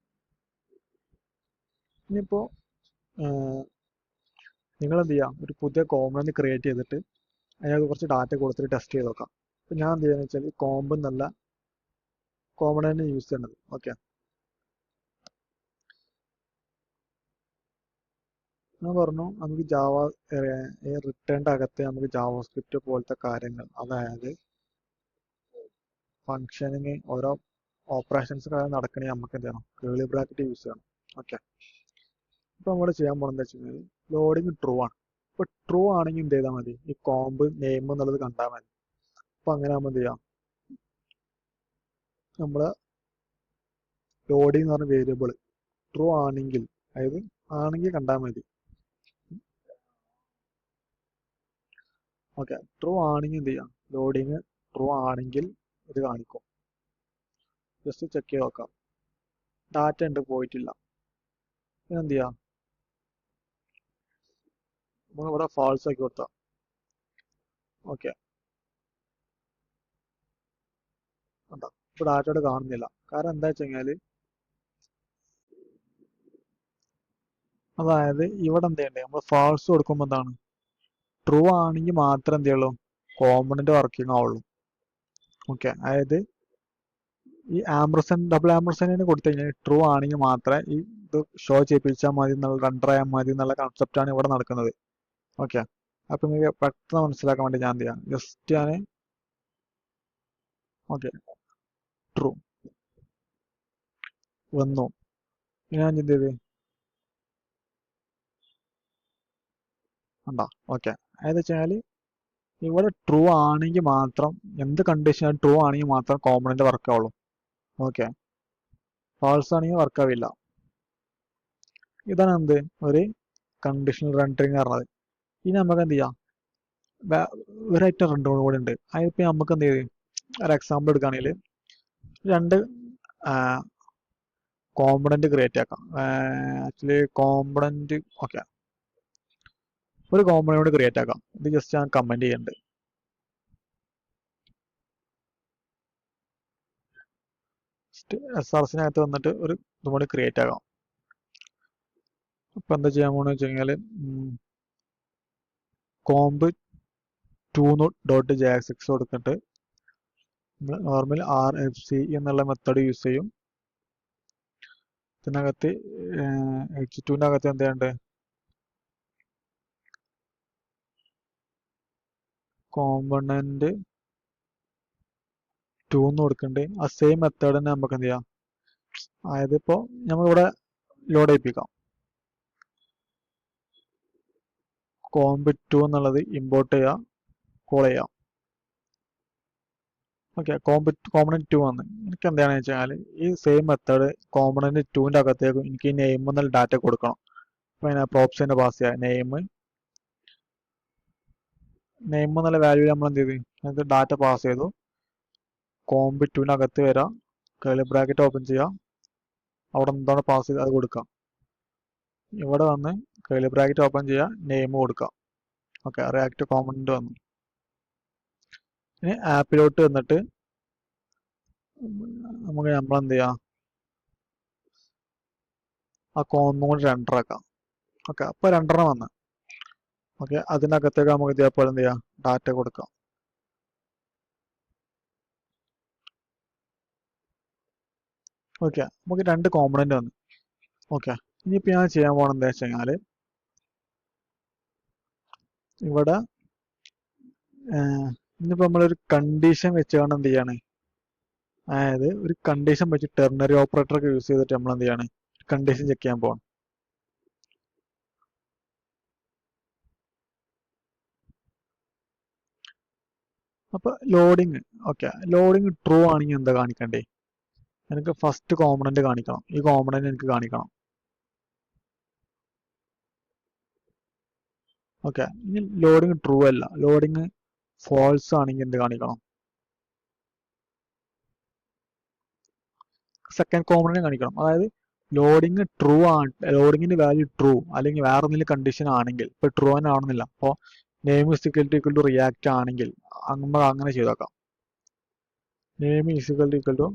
ഇനിയിപ്പോ നിങ്ങൾ എന്ത് ചെയ്യാം, ഒരു പുതിയ കോമ്പണന്റ് ക്രിയേറ്റ് ചെയ്തിട്ട് അതിനകത്ത് കുറച്ച് ഡാറ്റ കൊടുത്തിട്ട് ടെസ്റ്റ് ചെയ്ത് നോക്കാം. അപ്പൊ ഞാൻ എന്ത് ചെയ്യാന്ന് വെച്ചാൽ കോമ്പ് എന്നല്ല കോമ്പണന്റ് യൂസ് ചെയ്യേണ്ടത്. ഓക്കെ, ഞാൻ പറഞ്ഞു നമുക്ക് റിട്ടേണിന്റെ അകത്ത് നമുക്ക് ജാവാസ്ക്രിപ്റ്റ് പോലത്തെ കാര്യങ്ങൾ, അതായത് ഫംഗ്ഷനിങ് ഓരോ ഓപ്പറേഷൻസ് നടക്കണമെങ്കിൽ നമുക്ക് എന്ത് ചെയ്യണം, കേളി ബ്രാക്കറ്റ് യൂസ് ചെയ്യണം. ഓക്കെ, ഇപ്പൊ നമ്മൾ ചെയ്യാൻ പോകണമെന്ന് വെച്ച് കഴിഞ്ഞാൽ ലോഡിങ് ട്രൂ ആണ്. ഇപ്പൊ ട്രൂ ആണെങ്കിൽ എന്ത് ചെയ്താൽ മതി, ഈ കോമ്പ് നെയിം എന്നുള്ളത് കണ്ടാൽ മതി. അപ്പൊ അങ്ങനെ ആകുമ്പോൾ എന്ത് ചെയ്യാം, നമ്മള് ലോഡിങ് എന്ന് പറഞ്ഞ വേരിയബിൾ ട്രൂ ആണെങ്കിൽ, അതായത് ആണെങ്കിൽ കണ്ടാൽ മതി. ഓക്കെ, ട്രൂ ആണെങ്കിൽ എന്ത് ചെയ്യാം, ലോഡിങ് ട്രൂ ആണെങ്കിൽ ഇത് കാണിക്കും. ജസ്റ്റ് ചെക്ക് ചെയ്ത് നോക്കാം, ഡാറ്റ ഉണ്ട് പോയിട്ടില്ല. എന്ത് ചെയ്യാം, നമ്മൾ ഇവിടെ ഫാൾസ് ആക്കി കൊടുത്താം. ഓക്കെ, കണ്ടോ, ഇപ്പൊ ഡാറ്റ ഇവിടെ കാണുന്നില്ല. കാരണം എന്താ വെച്ച് കഴിഞ്ഞാല്, അതായത് ഇവിടെ എന്ത് ചെയ്യണ്ടേ, നമ്മൾ ഫാൾസ് കൊടുക്കുമ്പോൾ എന്താണ്, ട്രൂ ആണെങ്കിൽ മാത്രം എന്ത് ചെയ്യുള്ളൂ, കോമ്പണന്റ് വർക്കിംഗ് ആവുള്ളൂ. ഓക്കെ, അതായത് ഈ ഡബിൾ ആംബർസെന്റിന് കൊടുത്തു കഴിഞ്ഞാൽ ട്രൂ ആണെങ്കിൽ മാത്രമേ ഈ ഇത് ഷോ ചെയ്യിപ്പിച്ചാൽ മതി എന്നുള്ള, റെൻഡർ ചെയ്യാൻ മതി എന്നുള്ള കൺസെപ്റ്റാണ് ഇവിടെ നടക്കുന്നത്. ഓക്കെ, അപ്പൊ നിങ്ങൾക്ക് പെട്ടെന്ന് മനസ്സിലാക്കാൻ വേണ്ടി ഞാൻ എന്ത് ചെയ്യാം, ജസ്റ്റ് ഞാൻ ഓക്കെ ട്രൂ വന്നു, ഞാൻ എന്ത് ചെയ്ത് ഉണ്ടോ. ഓക്കെ, അതായത് വെച്ചാൽ ഇവിടെ ട്രൂ ആണെങ്കിൽ മാത്രം, എന്ത് കണ്ടീഷൻ ട്രൂ ആണെങ്കിൽ മാത്രം കോമ്പണന്റ് വർക്ക് ആവുള്ളൂ. ഓക്കെ, ഫാൾസ് ആണെങ്കിൽ വർക്ക് ആവില്ല. ഇതാണ് എന്ത്, ഒരു കണ്ടീഷണൽ റെൻഡറിങ് പറഞ്ഞത്. ഇനി നമുക്ക് എന്ത് ചെയ്യാം, ഒരു ഐറ്റം റെൻഡർ കൂടെ ഉണ്ട്. അതിപ്പോ നമുക്ക് എന്ത് ചെയ്യും, ഒരു എക്സാമ്പിൾ എടുക്കുകയാണെങ്കിൽ രണ്ട് കോമ്പണന്റ് ക്രിയേറ്റ് ആക്കാം. ആക്ച്വലി കോമ്പണന്റ് ഓക്കെ, ഒരു കോമ്പണന്റ് ക്രിയേറ്റ് ആക്കാം. ഇത് ജസ്റ്റ് ഞാൻ കമന്റ് ചെയ്യുന്നുണ്ട്. SRSനകത്ത് വന്നിട്ട് ഒരു ഇതും കൂടി ക്രിയേറ്റ് ആക്കാം. ഇപ്പൊ എന്താ ചെയ്യാൻ പോണെന്ന് വെച്ച് കഴിഞ്ഞാല് കോമ്പ് 2.jx കൊടുത്തിട്ട് നോർമൽ RFC എന്നുള്ള മെത്തേഡ് യൂസ് ചെയ്യും. ഇതിനകത്ത് H2ന്റെ അകത്ത് എന്ത് ചെയ്യണ്ട്, കോമ്പണന്റ് 2 എന്ന് കൊടുക്കണ്ട്. ആ സെയിം മെത്തേഡ് തന്നെ നമുക്ക് എന്ത് ചെയ്യാം, അതായത് ഇപ്പോ നമ്മളിവിടെ ലോഡ് ചെയ്യിപ്പിക്കാം. കോമ്പ് 2 എന്നുള്ളത് ഇമ്പോർട്ട് ചെയ്യാം, കോൾ ചെയ്യാം. ഓക്കെ, കോമ്പണന്റ് 2 വന്ന് എനിക്ക് എന്താണെന്ന് വെച്ചാൽ ഈ സെയിം മെത്തേഡ് കോമ്പണന്റ് 2ന്റെ അകത്തേക്ക് എനിക്ക് നെയിം എന്നുള്ള ഡാറ്റ കൊടുക്കണം. അപ്പൊ അതിനകത്ത് ഓപ്ഷന്റെ പാസ് ചെയ്യാം. നെയിം എന്നുള്ള വാല്യൂ നമ്മൾ എന്ത് ചെയ്ത് അത് ഡാറ്റ പാസ് ചെയ്തു. കോമ്പ് 2ന്റെ അകത്ത് വരാം, കർലി ബ്രാക്കറ്റ് ഓപ്പൺ ചെയ്യാം, അവിടെ എന്താണ് പാസ് ചെയ്ത് അത് കൊടുക്കാം. ഇവിടെ വന്ന് കർലി ബ്രാക്കറ്റ് ഓപ്പൺ ചെയ്യാം, നെയിം കൊടുക്കാം. ഓക്കെ, റിയാക്ട് കോമ്പണന്റ് വന്നു. ഇനി ആപ്പിലോട്ട് വന്നിട്ട് നമുക്ക് നമ്മളെന്ത് ചെയ്യാം, ആ കോമ്പും കൂടി റെൻഡർ ആക്കാം. ഓക്കെ, അപ്പൊ രണ്ടെണ്ണം വന്ന്. ഓക്കെ, അതിനകത്തേക്ക് നമുക്ക് ഇതേപോലെ എന്ത് ചെയ്യാം, ഡാറ്റ കൊടുക്കാം. ഓക്കെ, നമുക്ക് രണ്ട് കോമ്പണന്റ് വന്നു. ഓക്കെ, ഇനിയിപ്പോ ഞാൻ ചെയ്യാൻ പോകണം എന്താ വെച്ച് കഴിഞ്ഞാല് ഇവിടെ ഇനിയിപ്പോ നമ്മളൊരു കണ്ടീഷൻ വെച്ചുകൊണ്ട് എന്ത് ചെയ്യാണ്, അതായത് ഒരു കണ്ടീഷൻ വെച്ച് ടെർണറി ഓപ്പറേറ്റർ ഒക്കെ യൂസ് ചെയ്തിട്ട് നമ്മൾ എന്ത് ചെയ്യാണ്, കണ്ടീഷൻ ചെക്ക് ചെയ്യാൻ പോകണം. അപ്പൊ ലോഡിങ്, ഓക്കെ, ലോഡിങ് ട്രൂ ആണെങ്കിൽ എന്താ കാണിക്കണ്ടേ, എനിക്ക് ഫസ്റ്റ് കോമ്പണന്റ് കാണിക്കണം. ഈ കോമ്പണന്റ് എനിക്ക് കാണിക്കണം. ഓക്കെ, ഇനി ലോഡിങ് ട്രൂ അല്ല, ലോഡിങ് ഫോൾസ് ആണെങ്കിൽ എന്ത് കാണിക്കണം, സെക്കൻഡ് കോമ്പണന്റ് കാണിക്കണം. അതായത് ലോഡിങ് ട്രൂ ആണ്, ലോഡിങ്ങിന്റെ വാല്യൂ ട്രൂ അല്ലെങ്കിൽ വേറെ എന്തെങ്കിലും കണ്ടീഷൻ ആണെങ്കിൽ, ഇപ്പൊ ട്രൂ തന്നെ ആവണമെന്നില്ല. അപ്പോൾ name is equal to React ആണെങ്കിൽ നമ്മൾ അങ്ങനെ ചെയ്തേക്കാം. Name is equal to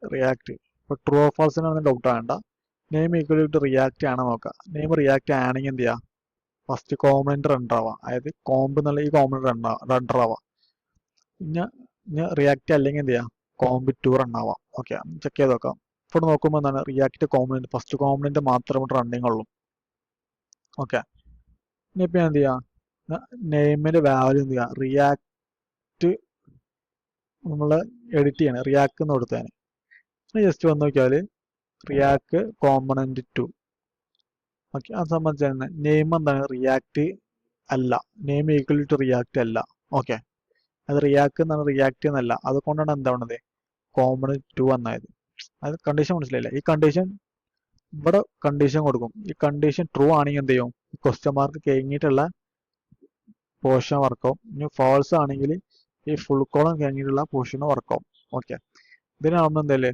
React. ഇപ്പൊ ട്രൂ ഓഫ് ഫാൾസ് ആണ് ഡൗട്ട് വേണ്ട. നെയിം ഈക്വൽ ടു റിയാക്ട് ആണ് നോക്കാം. നെയിം റിയാക്ട് ആണെങ്കിൽ എന്ത് ചെയ്യാം, ഫസ്റ്റ് കോമ്പണന്റ് റെൻഡർ ആവാം. അതായത് കോമ്പ് എന്നുള്ള ഈ കോമ്പണന്റ് റെൻഡർ ആവാം. ഇനി റിയാക്ട് അല്ലെങ്കിൽ എന്ത് ചെയ്യാം, കോമ്പ് 2 റൺ ആവാം. ഓക്കെ, ചെക്ക് ചെയ്ത് നോക്കാം. ഇപ്പോൾ നോക്കുമ്പോൾ എന്താണ്, റിയാക്ട് കോമ്പണന്റ് ഫസ്റ്റ് കോമ്പണന്റ് മാത്രമേ റണ്ണിങ് ഉള്ളൂ. ഓക്കെ, ഇനിയിപ്പോ ഞാൻ എന്ത് ചെയ്യാം, നെയിമിന്റെ വാല്യൂ എന്ത് ചെയ്യാം, റിയാക്ട് നമ്മൾ എഡിറ്റ് ചെയ്യണം, റിയാക്ട് എന്ന് കൊടുത്തേനെ. ജസ്റ്റ് വന്ന് നോക്കിയാൽ റിയാക്ട് കോമ്പണന്റ് 2. ഓക്കെ, അത് സംബന്ധിച്ച് നെയിം എന്താണ്, റിയാക്ട് അല്ല, നെയിം ഈക്വൽ ടു റിയാക്ട് അല്ല. ഓക്കെ, അത് റിയാക്ട് എന്നാണ്, റിയാക്ട് എന്നല്ല. അതുകൊണ്ടാണ് എന്താണത് കോമ്പണന്റ് 2 എന്നായത്. അത് കണ്ടീഷൻ മനസ്സിലായില്ല. ഈ കണ്ടീഷൻ ഇവിടെ കണ്ടീഷൻ കൊടുക്കും. ഈ കണ്ടീഷൻ ട്രൂ ആണെങ്കിൽ എന്ത് ചെയ്യും, ക്വസ്റ്റ്യൻ മാർക്ക് കഴിഞ്ഞിട്ടുള്ള പോർഷൻ വർക്കാവും. ഇനി ഫോൾസ് ആണെങ്കിൽ ഈ ഫുൾ കോളം കഴിഞ്ഞിട്ടുള്ള പോർഷൻ വർക്കാവും. ഓക്കെ, ഇതിനാണ് നമ്മൾ എന്തല്ലേ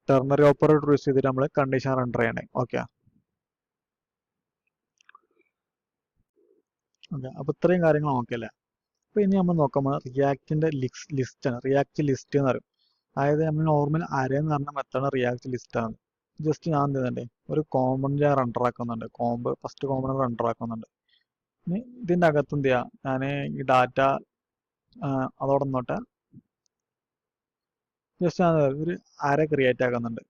ടെർണറി ഓപ്പറേറ്റർ യൂസ് ചെയ്തിട്ട് നമ്മൾ കണ്ടീഷൻ റെൻഡർ ചെയ്യണേ. ഓക്കെ, അപ്പൊ ഇത്രയും കാര്യങ്ങൾ നോക്കിയല്ലേ. അപ്പൊ ഇനി നമ്മൾ നോക്കുമ്പോൾ റിയാക്ടിന്റെ ലിസ്റ്റ് ആണ്, റിയാക്ട് ലിസ്റ്റ് എന്ന് പറയും. അതായത് നമ്മൾ നോർമൽ അരേ എന്ന് പറഞ്ഞ മെത്തേഡ് റിയാക്ട് ലിസ്റ്റ് ആണ്. ജസ്റ്റ് ഞാൻ എന്ത് ചെയ്യുന്നുണ്ട്, ഒരു കോമ്പണന്റ് റെൻഡർ ആക്കുന്നുണ്ട്, ഫസ്റ്റ് കോമ്പണന്റ് റെൻഡർ ആക്കുന്നുണ്ട്. ഇനി ഇതിന്റെ അകത്ത് എന്ത് ചെയ്യാം, ഞാൻ ഈ ഡാറ്റ അതോടെ നോട്ടെ ജസ്റ്റ് ഞാൻ ഒരു അര ക്രിയേറ്റ് ആക്കുന്നുണ്ട്.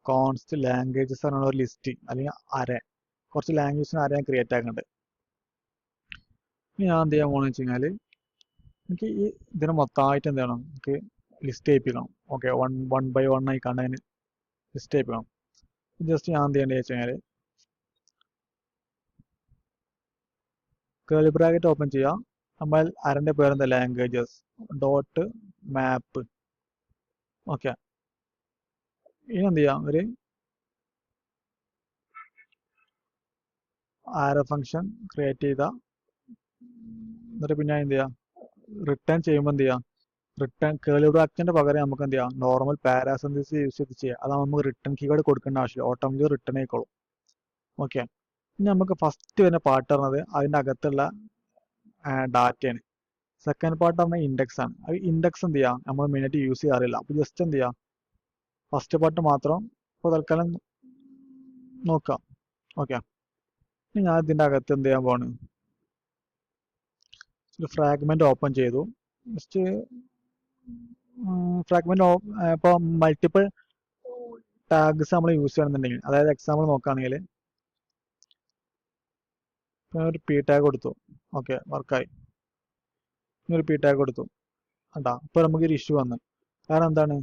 കോൺസ്റ്റ് ലാംഗ്വേജസ് പറഞ്ഞ ഒരു ലിസ്റ്റ് അല്ലെങ്കിൽ അര, കുറച്ച് ലാംഗ്വേജിന് അര ഞാൻ ക്രിയേറ്റ് ആക്കുന്നുണ്ട്. ഇനി ഞാൻ എന്ത് ചെയ്യാൻ പോകണമെന്ന് വെച്ച് കഴിഞ്ഞാൽ എനിക്ക് ഈ ഇതിനെ മൊത്തമായിട്ട് എന്ത് ചെയ്യണം, എനിക്ക് ലിസ്റ്റ് ചെയ്യിപ്പിക്കണം. ഓക്കെ, വൺ ബൈ വൺ ആയി കണ്ട് അതിന് ലിസ്റ്റ് ചെയ്യിപ്പിക്കണം. ജസ്റ്റ് ഞാൻ എന്ത് ചെയ്യേണ്ടത് വെച്ച് കഴിഞ്ഞാൽ കേർലി ബ്രാക്കറ്റ് ഓപ്പൺ ചെയ്യാം. നമ്മൾ അരന്റെ പേരെന്താ, ലാംഗ്വേജസ് ഡോട്ട് മാപ്പ്. ഓക്കെ, ഇനി എന്ത് ചെയ്യാം, ഒരു ആരോ ഫംഗ്ഷൻ ക്രിയേറ്റ് ചെയ്ത എന്നിട്ട് പിന്നെ എന്ത് ചെയ്യാം, റിട്ടേൺ ചെയ്യുമ്പോൾ എന്ത് ചെയ്യാം, റിട്ടേൺ കേളി ബ്രാക്കറ്റിന്റെ പകരം നമുക്ക് എന്ത് ചെയ്യാം, നോർമൽ പാരാസിന്തസിസ് യൂസ് ചെയ്ത് ചെയ്യാം. അതാണ് നമുക്ക് റിട്ടേൺ കീവേഡ് കൊടുക്കേണ്ട ആവശ്യമില്ല, ഓട്ടോമാറ്റിക് റിട്ടേൺ ആയിക്കോളും. ഓക്കെ, ഇനി നമുക്ക് ഫസ്റ്റ് വരുന്ന പാർട്ട് പറഞ്ഞത് അതിൻ്റെ അകത്തുള്ള ഡാറ്റയാണ്. സെക്കൻഡ് പാർട്ട് പറഞ്ഞാൽ ഇൻഡെക്സ് ആണ്. അത് ഇൻഡെക്സ് എന്ത് ചെയ്യാം, നമ്മൾ മെയിനായിട്ട് യൂസ് ചെയ്യാറില്ല. അപ്പോൾ ജസ്റ്റ് എന്ത് ചെയ്യാം, ഫസ്റ്റ് പാർട്ട് മാത്രം ഇപ്പോൾ തൽക്കാലം നോക്കാം. ഓക്കെ, ഇനി ഞാൻ ഇതിൻ്റെ അകത്ത് എന്ത് ചെയ്യാൻ പോവാണ്, ഒരു ഫ്രാഗ്മെന്റ് ഓപ്പൺ ചെയ്തു. ജസ്റ്റ് ഫ്രാഗ്മെന്റ് ഇപ്പോൾ മൾട്ടിപ്പിൾ ടാഗ്സ് നമ്മൾ യൂസ് ചെയ്യണമെന്നുണ്ടെങ്കിൽ, അതായത് എക്സാമ്പിൾ നോക്കുകയാണെങ്കിൽ ഒരു പി ടാഗ് കൊടുത്തു. ഓക്കെ, വർക്കായി. ഒരു പി ടാഗ് കൊടുത്തു. കണ്ടാ, ഇപ്പോൾ നമുക്കൊരു ഇഷ്യൂ വന്നു. കാരണം എന്താണ്,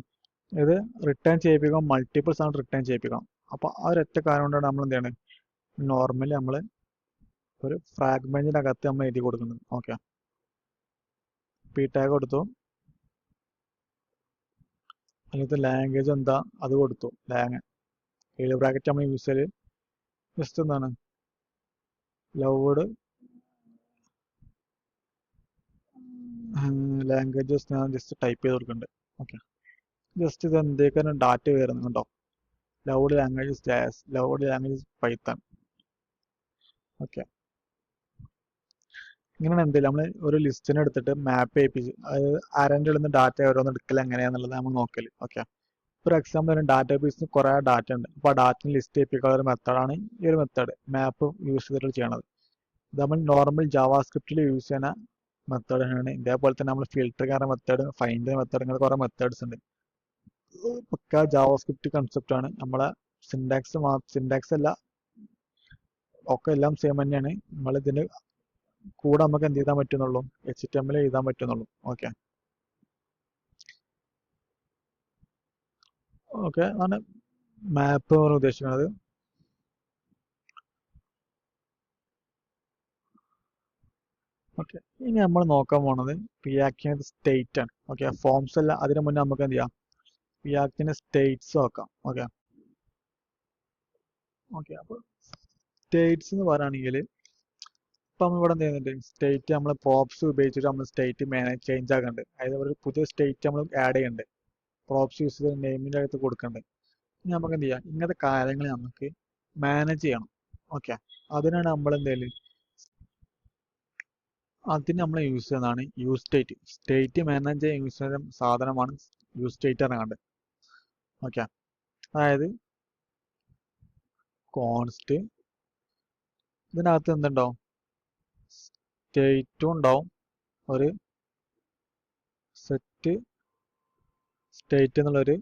ഇത് റിട്ടേൺ ചെയ്യിപ്പിക്കണം, മൾട്ടിപ്പിൾസ് ആണ് റിട്ടേൺ ചെയ്യിപ്പിക്കണം. അപ്പോൾ ആ ഒരൊറ്റ കാരണം കൊണ്ടാണ് നമ്മൾ എന്ത് ചെയ്യണം, നോർമലി നമ്മൾ ഒരു ഫ്രാഗ്മെന്റിനകത്ത് നമ്മൾ എഴുതി കൊടുക്കുന്നത്. ഓക്കെ, പി ടാഗ് കൊടുത്തു. അതിനകത്ത് ലാംഗ്വേജ് എന്താ അത് കൊടുത്തു. കേളി ബ്രാക്കറ്റ് നമ്മൾ യൂസ് ചെയ്ത് ജസ്റ്റ് എന്താണ് ലവോഡ് ലാംഗ്വേജസ് ഞാൻ ജസ്റ്റ് ടൈപ്പ് ചെയ്ത് കൊടുക്കുന്നുണ്ട്. ഓക്കെ, ജസ്റ്റ് ഇത് എന്തൊക്കെയാണ് ഡാറ്റ വരുന്നുണ്ടോ, ലവോഡ് ലാംഗ്വേജസ് ജാസ്, ലവോഡ് ലാംഗ്വേജസ് പൈത്തൺ. ഓക്കെ, ഇങ്ങനെയാണ് എന്തെങ്കിലും നമ്മൾ ഒരു ലിസ്റ്റിനെ എടുത്തിട്ട് മാപ്പ് ചെയ്യിപ്പിച്ച്, അതായത് ആരൻ്റെ ഉള്ളിൽ നിന്ന് ഡാറ്റ ഓരോന്ന് എടുക്കൽ എങ്ങനെയാണെന്നുള്ളത് നമ്മൾ നോക്കൽ. ഓക്കെ, ഒരു എക്സാമ്പിൾ ഒരു ഡാറ്റാ ബേസിന് കുറേ ഡാറ്റ ഉണ്ട്. അപ്പോൾ ആ ഡാറ്റ ലിസ്റ്റ് ചെയ്യിപ്പിക്കാനുള്ള ഒരു മെത്തേഡാണ് ഈ ഒരു മെത്തേഡ്, മാപ്പ് യൂസ് ചെയ്തിട്ട് ചെയ്യണത്. ഇത് നമ്മൾ നോർമൽ ജാവാസ്ക്രിപ്റ്റിൽ യൂസ് ചെയ്യുന്ന മെത്തേഡാണ്. ഇതേപോലെ തന്നെ നമ്മൾ ഫിൽറ്റർ ചെയ്യുന്ന മെത്തേഡ്, ഫൈൻഡ് മെത്തേഡ്, ഇങ്ങനെ കുറേ മെത്തേഡ്സ് ഉണ്ട്. പക്ക ജാവാസ്ക്രിപ്റ്റ് കൺസെപ്റ്റ് ആണ്. നമ്മളെ സിൻടാക്സ് അല്ല, ഒക്കെ എല്ലാം സെയിം തന്നെയാണ്. നമ്മൾ ഇതിന് കൂടെ നമുക്ക് എന്ത് ചെയ്താൻ പറ്റുന്നുള്ളൂ, HTML എഴുതാൻ പറ്റുന്നുള്ളൂ. ഓക്കെ, ഓക്കെ ആണ് മാപ്പ് ഉദ്ദേശിക്കുന്നത്. ഓക്കെ, ഇനി നമ്മൾ നോക്കാൻ പോണത് റിയാക്റ്റിന്റെ സ്റ്റേറ്റ് ആണ്. ഓക്കെ, ഫോംസ് അല്ല, അതിന് മുന്നേ നമുക്ക് എന്ത് ചെയ്യാം, റിയാക്റ്റിന്റെ സ്റ്റേറ്റ്സ് നോക്കാം. ഓക്കെ, ഓക്കെ, അപ്പോൾ സ്റ്റേറ്റ്സ് എന്ന് പറയുകയാണെങ്കിൽ ഇപ്പം നമ്മൾ ഇവിടെ എന്ത് ചെയ്യുന്നുണ്ട്, സ്റ്റേറ്റ് നമ്മൾ പ്രോപ്സ് ഉപയോഗിച്ചിട്ട് നമ്മൾ സ്റ്റേറ്റ് ചേഞ്ച് ആക്കുന്നുണ്ട്. അതായത് ഒരു പുതിയ സ്റ്റേറ്റ് നമ്മൾ ആഡ് ചെയ്യുന്നുണ്ട്, പ്രോപ്സ് യൂസ് ചെയ്ത് നെയിമിൻ്റെ അകത്ത് കൊടുക്കുന്നുണ്ട്. ഇനി നമുക്ക് എന്ത് ചെയ്യാം, ഇങ്ങനത്തെ കാര്യങ്ങൾ നമുക്ക് മാനേജ് ചെയ്യണം. ഓക്കെ, അതിനാണ് നമ്മൾ എന്തെങ്കിലും അതിന് നമ്മൾ യൂസ് ചെയ്യുന്നതാണ് യൂസ് സ്റ്റേറ്റ്. സ്റ്റേറ്റ് മാനേജ് ചെയ്യാൻ യൂസ് ചെയ്യുന്ന സാധനമാണ് യൂസ് സ്റ്റേറ്റ് അറിയാണ്ട്. ഓക്കെ, അതായത് കോൺസ്റ്റ്, ഇതിനകത്ത് എന്തുണ്ടാവും, സ്റ്റേറ്റും ഉണ്ടാവും, ഒരു സെറ്റ് സ്റ്റേറ്റ് എന്നുള്ളൊരു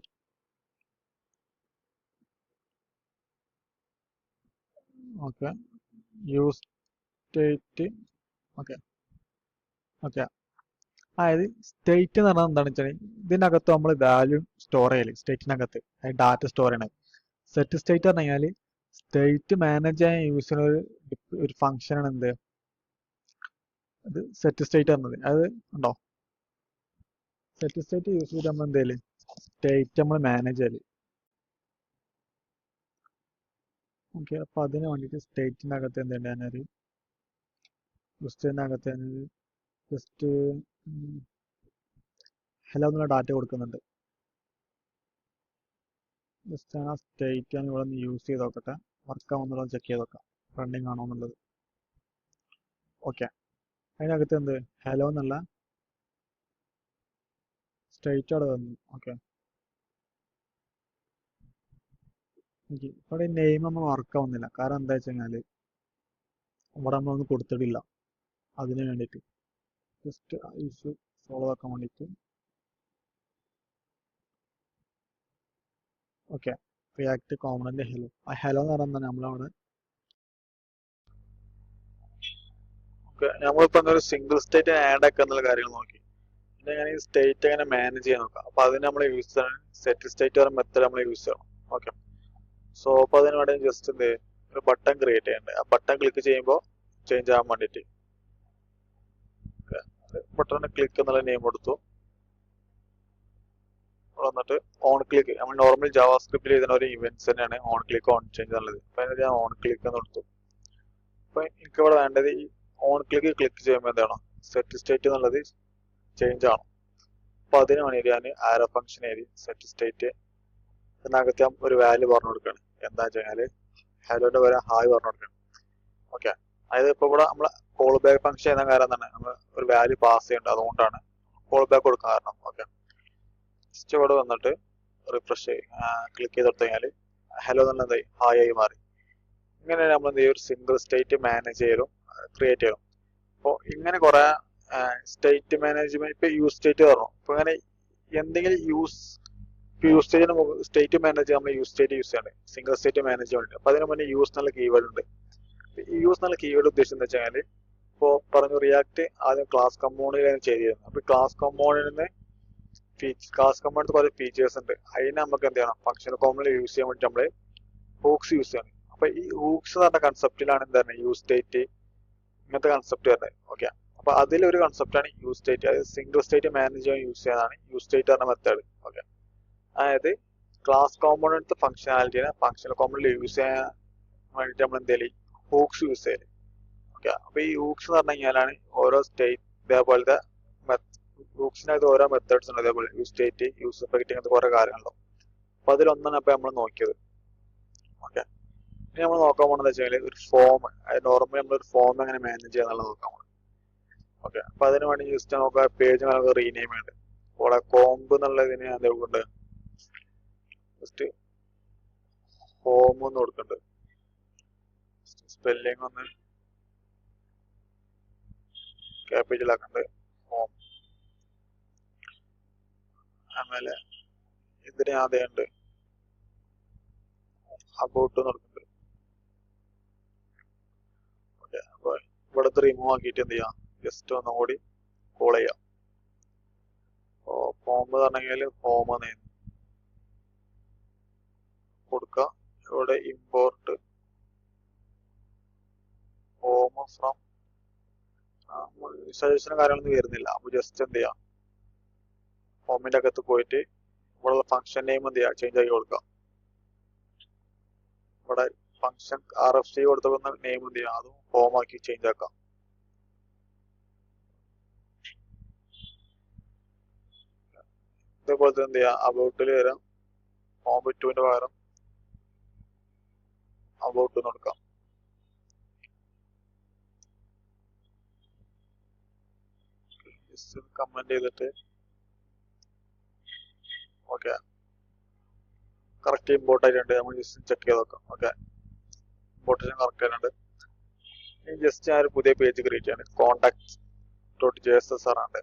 okay use state. Okay, okay, അതായത് സ്റ്റേറ്റ് എന്ന് പറഞ്ഞാൽ എന്താണെന്ന് വെച്ചാൽ ഇതിനകത്ത് നമ്മൾ വാല്യൂ സ്റ്റോർ ചെയ്യല്, സ്റ്റേറ്റിനകത്ത് ഡാറ്റ സ്റ്റോർ ചെയ്യണത്. സെറ്റ് സ്റ്റേറ്റ് പറഞ്ഞു കഴിഞ്ഞാൽ സ്റ്റേറ്റ് മാനേജ് ചെയ്യാൻ യൂസ് ചെയ്യുന്ന ഒരു ഫംഗ്ഷനാണ് എന്ത്, അത് സെറ്റ് സ്റ്റേറ്റ് പറഞ്ഞത്. അത് ഉണ്ടോ, സെറ്റ് സ്റ്റേറ്റ് യൂസ് ചെയ്ത് നമ്മൾ എന്തേല് സ്റ്റേറ്റ് നമ്മൾ മാനേജ് ചെയ്യല്. ഓക്കെ, അപ്പോൾ അതിന് വേണ്ടിയിട്ട് സ്റ്റേറ്റിനകത്ത് എന്തുണ്ട്, ഞാനൊരു ലിസ്റ്റിനകത്ത് ജസ്റ്റ് ഹലോ എന്നുള്ള ഡാറ്റ കൊടുക്കുന്നുണ്ട്. ജസ്റ്റ് ആ സ്റ്റേറ്റ് ഞാൻ ഇവിടെ നിന്ന് യൂസ് ചെയ്ത് നോക്കട്ടെ, വർക്ക് ആവുന്നുള്ളത് ചെക്ക് ചെയ്ത് നോക്കാം, റണ്ണിങ് ആണോ എന്നുള്ളത്. ഓക്കെ, അതിനകത്ത് എന്ത് ഹലോ എന്നുള്ള സ്റ്റേറ്റ് അവിടെ വന്നു. ഓക്കെ, ഇവിടെ നെയിം നമ്മൾ വർക്ക് ആവുന്നില്ല. കാരണം എന്താ വെച്ച് കഴിഞ്ഞാൽ ഇവിടെ നമ്മളൊന്നും കൊടുത്തിട്ടില്ല. അതിന് വേണ്ടിയിട്ട് ജസ്റ്റ് ഇഷ്യൂ സോൾവ് ആക്കാൻ വേണ്ടിയിട്ട്. Okay, react component hello. ആ ഹലോ എന്ന് പറയുന്നത് നമ്മളവിടെ ഓക്കെ, നമ്മളിപ്പോൾ എന്തൊരു സിംഗിൾ സ്റ്റേറ്റ് ആഡ് ആക്കുക എന്നുള്ള കാര്യങ്ങൾ നോക്കി. പിന്നെ ഞാൻ ഈ സ്റ്റേറ്റ് എങ്ങനെ മാനേജ് ചെയ്യാൻ നോക്കാം. അപ്പോൾ അതിന് നമ്മൾ യൂസ് ചെയ്യണം സെറ്റ് സ്റ്റേറ്റ് പറയുന്ന മെത്തേഡ് നമ്മൾ യൂസ് ചെയ്യണം. ഓക്കെ, സോ അപ്പോൾ അതിന് വേണ്ടി ജസ്റ്റ് എന്ത് ഒരു ബട്ടൺ ക്രിയേറ്റ് ചെയ്യേണ്ടത്. ആ ബട്ടൺ ക്ലിക്ക് ചെയ്യുമ്പോൾ ചേഞ്ച് ആകാൻ വേണ്ടിയിട്ട് ബട്ടൺ ക്ലിക്ക് എന്നുള്ള നെയിം കൊടുത്തു. വന്നിട്ട് ഓൺ ക്ലിക്ക്, നമ്മൾ നോർമൽ ജാവാസ്ക്രിപ്റ്റിൽ എഴുതുന്ന ഒരു ഇവന്റ്സ് തന്നെയാണ് ഓൺ ക്ലിക്ക് ഓൺ ചേഞ്ച് എന്നുള്ളത്. അപ്പോൾ അതിന് ഞാൻ ഓൺ ക്ലിക്ക് എന്ന് കൊടുത്തു. അപ്പോൾ എനിക്ക് ഇവിടെ വേണ്ടത് ഈ ഓൺ ക്ലിക്ക് ചെയ്യുമ്പോൾ എന്താണ് സെറ്റ് സ്റ്റേറ്റ് എന്നുള്ളത് ചേഞ്ച് ആണ്. അപ്പൊ അതിന് വേണ്ടിയിട്ട് ഞാൻ ആരോ ഫംഗ്ഷൻ എഴുതി സെറ്റ് സ്റ്റേറ്റ് ഇതിനകത്ത് ഞാൻ ഒരു വാല്യൂ പറഞ്ഞു കൊടുക്കുകയാണ്. എന്താ വെച്ച് കഴിഞ്ഞാൽ ഹലോന്റെ വരെ ഹായ് പറഞ്ഞു കൊടുക്കണം. ഓക്കെ, അതായത് ഇപ്പൊ ഇവിടെ നമ്മള് കോൾ ബാക്ക് ഫംഗ്ഷൻ ചെയ്യുന്ന കാരണം എന്താണ്, നമ്മൾ ഒരു വാല്യൂ പാസ് ചെയ്യേണ്ടത്, അതുകൊണ്ടാണ് കോൾ ബാക്ക് കൊടുക്കാൻ കാരണം. ഓക്കെ, ജസ്റ്റ് ഇവിടെ വന്നിട്ട് റിഫ്രഷ് ക്ലിക്ക് ചെയ്ത് കൊടുത്തു കഴിഞ്ഞാൽ ഹലോ എന്നുള്ളത് ഹായ് ആയി മാറി. ഇങ്ങനെ നമ്മൾ എന്ത് ചെയ്യും, ഒരു സിംഗിൾ സ്റ്റേറ്റ് മാനേജ് ചെയ്യലും ക്രിയേറ്റ് ചെയ്യലും. അപ്പോൾ ഇങ്ങനെ കുറെ സ്റ്റേറ്റ് മാനേജ്മെന്റ് ഇപ്പൊ യൂസ് സ്റ്റേറ്റ് പറഞ്ഞു. ഇപ്പൊ ഇങ്ങനെ എന്തെങ്കിലും യൂസ് സ്റ്റേറ്റ് മാനേജ് നമ്മൾ യൂസ് സ്റ്റേറ്റ് യൂസ് ചെയ്യണം സിംഗിൾ സ്റ്റേറ്റ് മാനേജ് വേണ്ടി. അപ്പൊ അതിന് മുന്നേ യൂസ് എന്നുള്ള കീവേഡ് ഉണ്ട്. യൂസ് എന്നുള്ള കീവേഡ് ഉദ്ദേശിച്ചെന്ന് വെച്ചാൽ ഇപ്പോൾ പറഞ്ഞു റിയാക്ട് ആദ്യം ക്ലാസ് കമ്പോണന്റിലാണ് ചെയ്തിരുന്നത്. അപ്പൊ ക്ലാസ് കമ്പോണന്റിന് കുറെ ഫീച്ചേഴ്സ് ഉണ്ട്. അതിന് നമുക്ക് എന്ത് ചെയ്യണം, ഫംഗ്ഷൻ കോമ്പോണന്റ് യൂസ് ചെയ്യാൻ വേണ്ടി നമ്മള് ഹൂക്സ് യൂസ് ചെയ്യണം. അപ്പൊ ഈ ഹൂക്സ് എന്ന് പറഞ്ഞ കൺസെപ്റ്റിലാണ് എന്താണ് യൂസ് സ്റ്റേറ്റ് ഇങ്ങനത്തെ കൺസെപ്റ്റ് വരുന്നത്. ഓക്കെ, അപ്പൊ അതിലൊരു കൺസെപ്റ്റാണ് യൂസ് സ്റ്റേറ്റ്. അതായത് സിംഗിൾ സ്റ്റേറ്റ് മാനേജ് ചെയ്യാൻ യൂസ് ചെയ്യാനാണ് യൂസ് സ്റ്റേറ്റ് പറഞ്ഞ മെത്തേഡ്. ഓക്കെ, അതായത് ക്ലാസ് കോമ്പോണന്റ് ഫംഗ്ഷനാലിറ്റിനെ ഫംഗ്ഷണൽ കോമ്പോണന്റ് യൂസ് ചെയ്യാൻ വേണ്ടിയിട്ട് നമ്മൾ എന്തെങ്കിലും ഹൂക്സ് യൂസ് ചെയ്യല്. ഓക്കെ, അപ്പൊ ഈ ഹൂക്സ് എന്ന് പറഞ്ഞു കഴിഞ്ഞാലാണ് ഓരോ സ്റ്റേറ്റ് ഇതേപോലത്തെ ഹൂക്സിനകത്ത് ഓരോ മെത്തേഡ്സ് ഉണ്ട്. അതേപോലെ യൂസ് സ്റ്റേറ്റ്, യൂസ് എഫക്റ്റ്, അങ്ങനത്തെ കുറെ കാര്യങ്ങളുണ്ടോ. അപ്പൊ അതിലൊന്നാണ് അപ്പൊ നമ്മൾ നോക്കിയത്. ഓക്കെ, ഇനി നമ്മൾ നോക്കാൻ പോകുന്നത് വെച്ചാൽ ഒരു ഫോം, അതായത് നോർമലി നമ്മളൊരു ഫോം എങ്ങനെ മാനേജ് ചെയ്യാന്നുള്ളത് നോക്കാൻ പോകുന്നത്. ഓക്കെ, അപ്പൊ അതിന് വേണ്ടി ജസ്റ്റ് നോക്കുക പേജ് നമുക്ക് റീനെയിം ഉണ്ട്. ഇവിടെ കോംബ് എന്നുള്ളതിന് അതുകൊണ്ട് ജസ്റ്റ് ഹോം ഒന്ന് കൊടുക്കുന്നുണ്ട്. സ്പെല്ലിംഗ് ഒന്ന് ക്യാപിറ്റലാക്കുന്നുണ്ട്, ഹോം. ആಮೇಲೆ ഇതിന് ആദ്യം ഉണ്ട് അബൌട്ട് കൊടുക്കുന്നുണ്ട്. ഓക്കെ, അപ്പൊ ഇവിടുത്തെ റിമൂവ് ആക്കിയിട്ട് എന്ത് ചെയ്യാം, ജസ്റ്റ് ഒന്നും കൂടി കോൾ ചെയ്യാം. ഹോം പറഞ്ഞെങ്കിൽ ഹോം എന്ന് കൊടുക്കുക. ഇവിടെ ഇമ്പോർട്ട് ഹോം ഫ്രം സജഷനും കാര്യങ്ങളൊന്നും വരുന്നില്ല. അപ്പൊ ജസ്റ്റ് എന്ത് ചെയ്യാം, ഹോമിന്റെ അകത്ത് പോയിട്ട് ഇവിടെയുള്ള ഫംഗ്ഷൻ നെയിം എന്ത് ചെയ്യാം, ചേഞ്ച് ആക്കി കൊടുക്കാം. ഇവിടെ ഫംഗ്ഷൻ RFC കൊടുത്തുന്ന നെയിം എന്ത് ചെയ്യാം, അതും ഹോം ആക്കി ചേഞ്ച് ആക്കാം. ഇതേപോലത്തെ എന്ത് ചെയ്യാം, അബൌട്ടിൽ വരാം, ഹോം ബിറ്റുവിന്റെ പകരം അബൌട്ട് എന്ന് കൊടുക്കാം. കമന്റ് ചെയ്തിട്ട് ഓക്കെ കറക്റ്റ് ഇമ്പോർട്ട് ആയിട്ടുണ്ട്. നമ്മൾ ജസ്റ്റ് ചെക്ക് ചെയ്ത് നോക്കാം. ഓക്കെ, ഇമ്പോർട്ടേഷൻ കറക്റ്റ് ആയിട്ടുണ്ട്. ഇനി ജസ്റ്റ് ഞാൻ ഒരു പുതിയ പേജ് ക്രിയേറ്റ് ചെയ്യാണ്. contact.jss ആണ്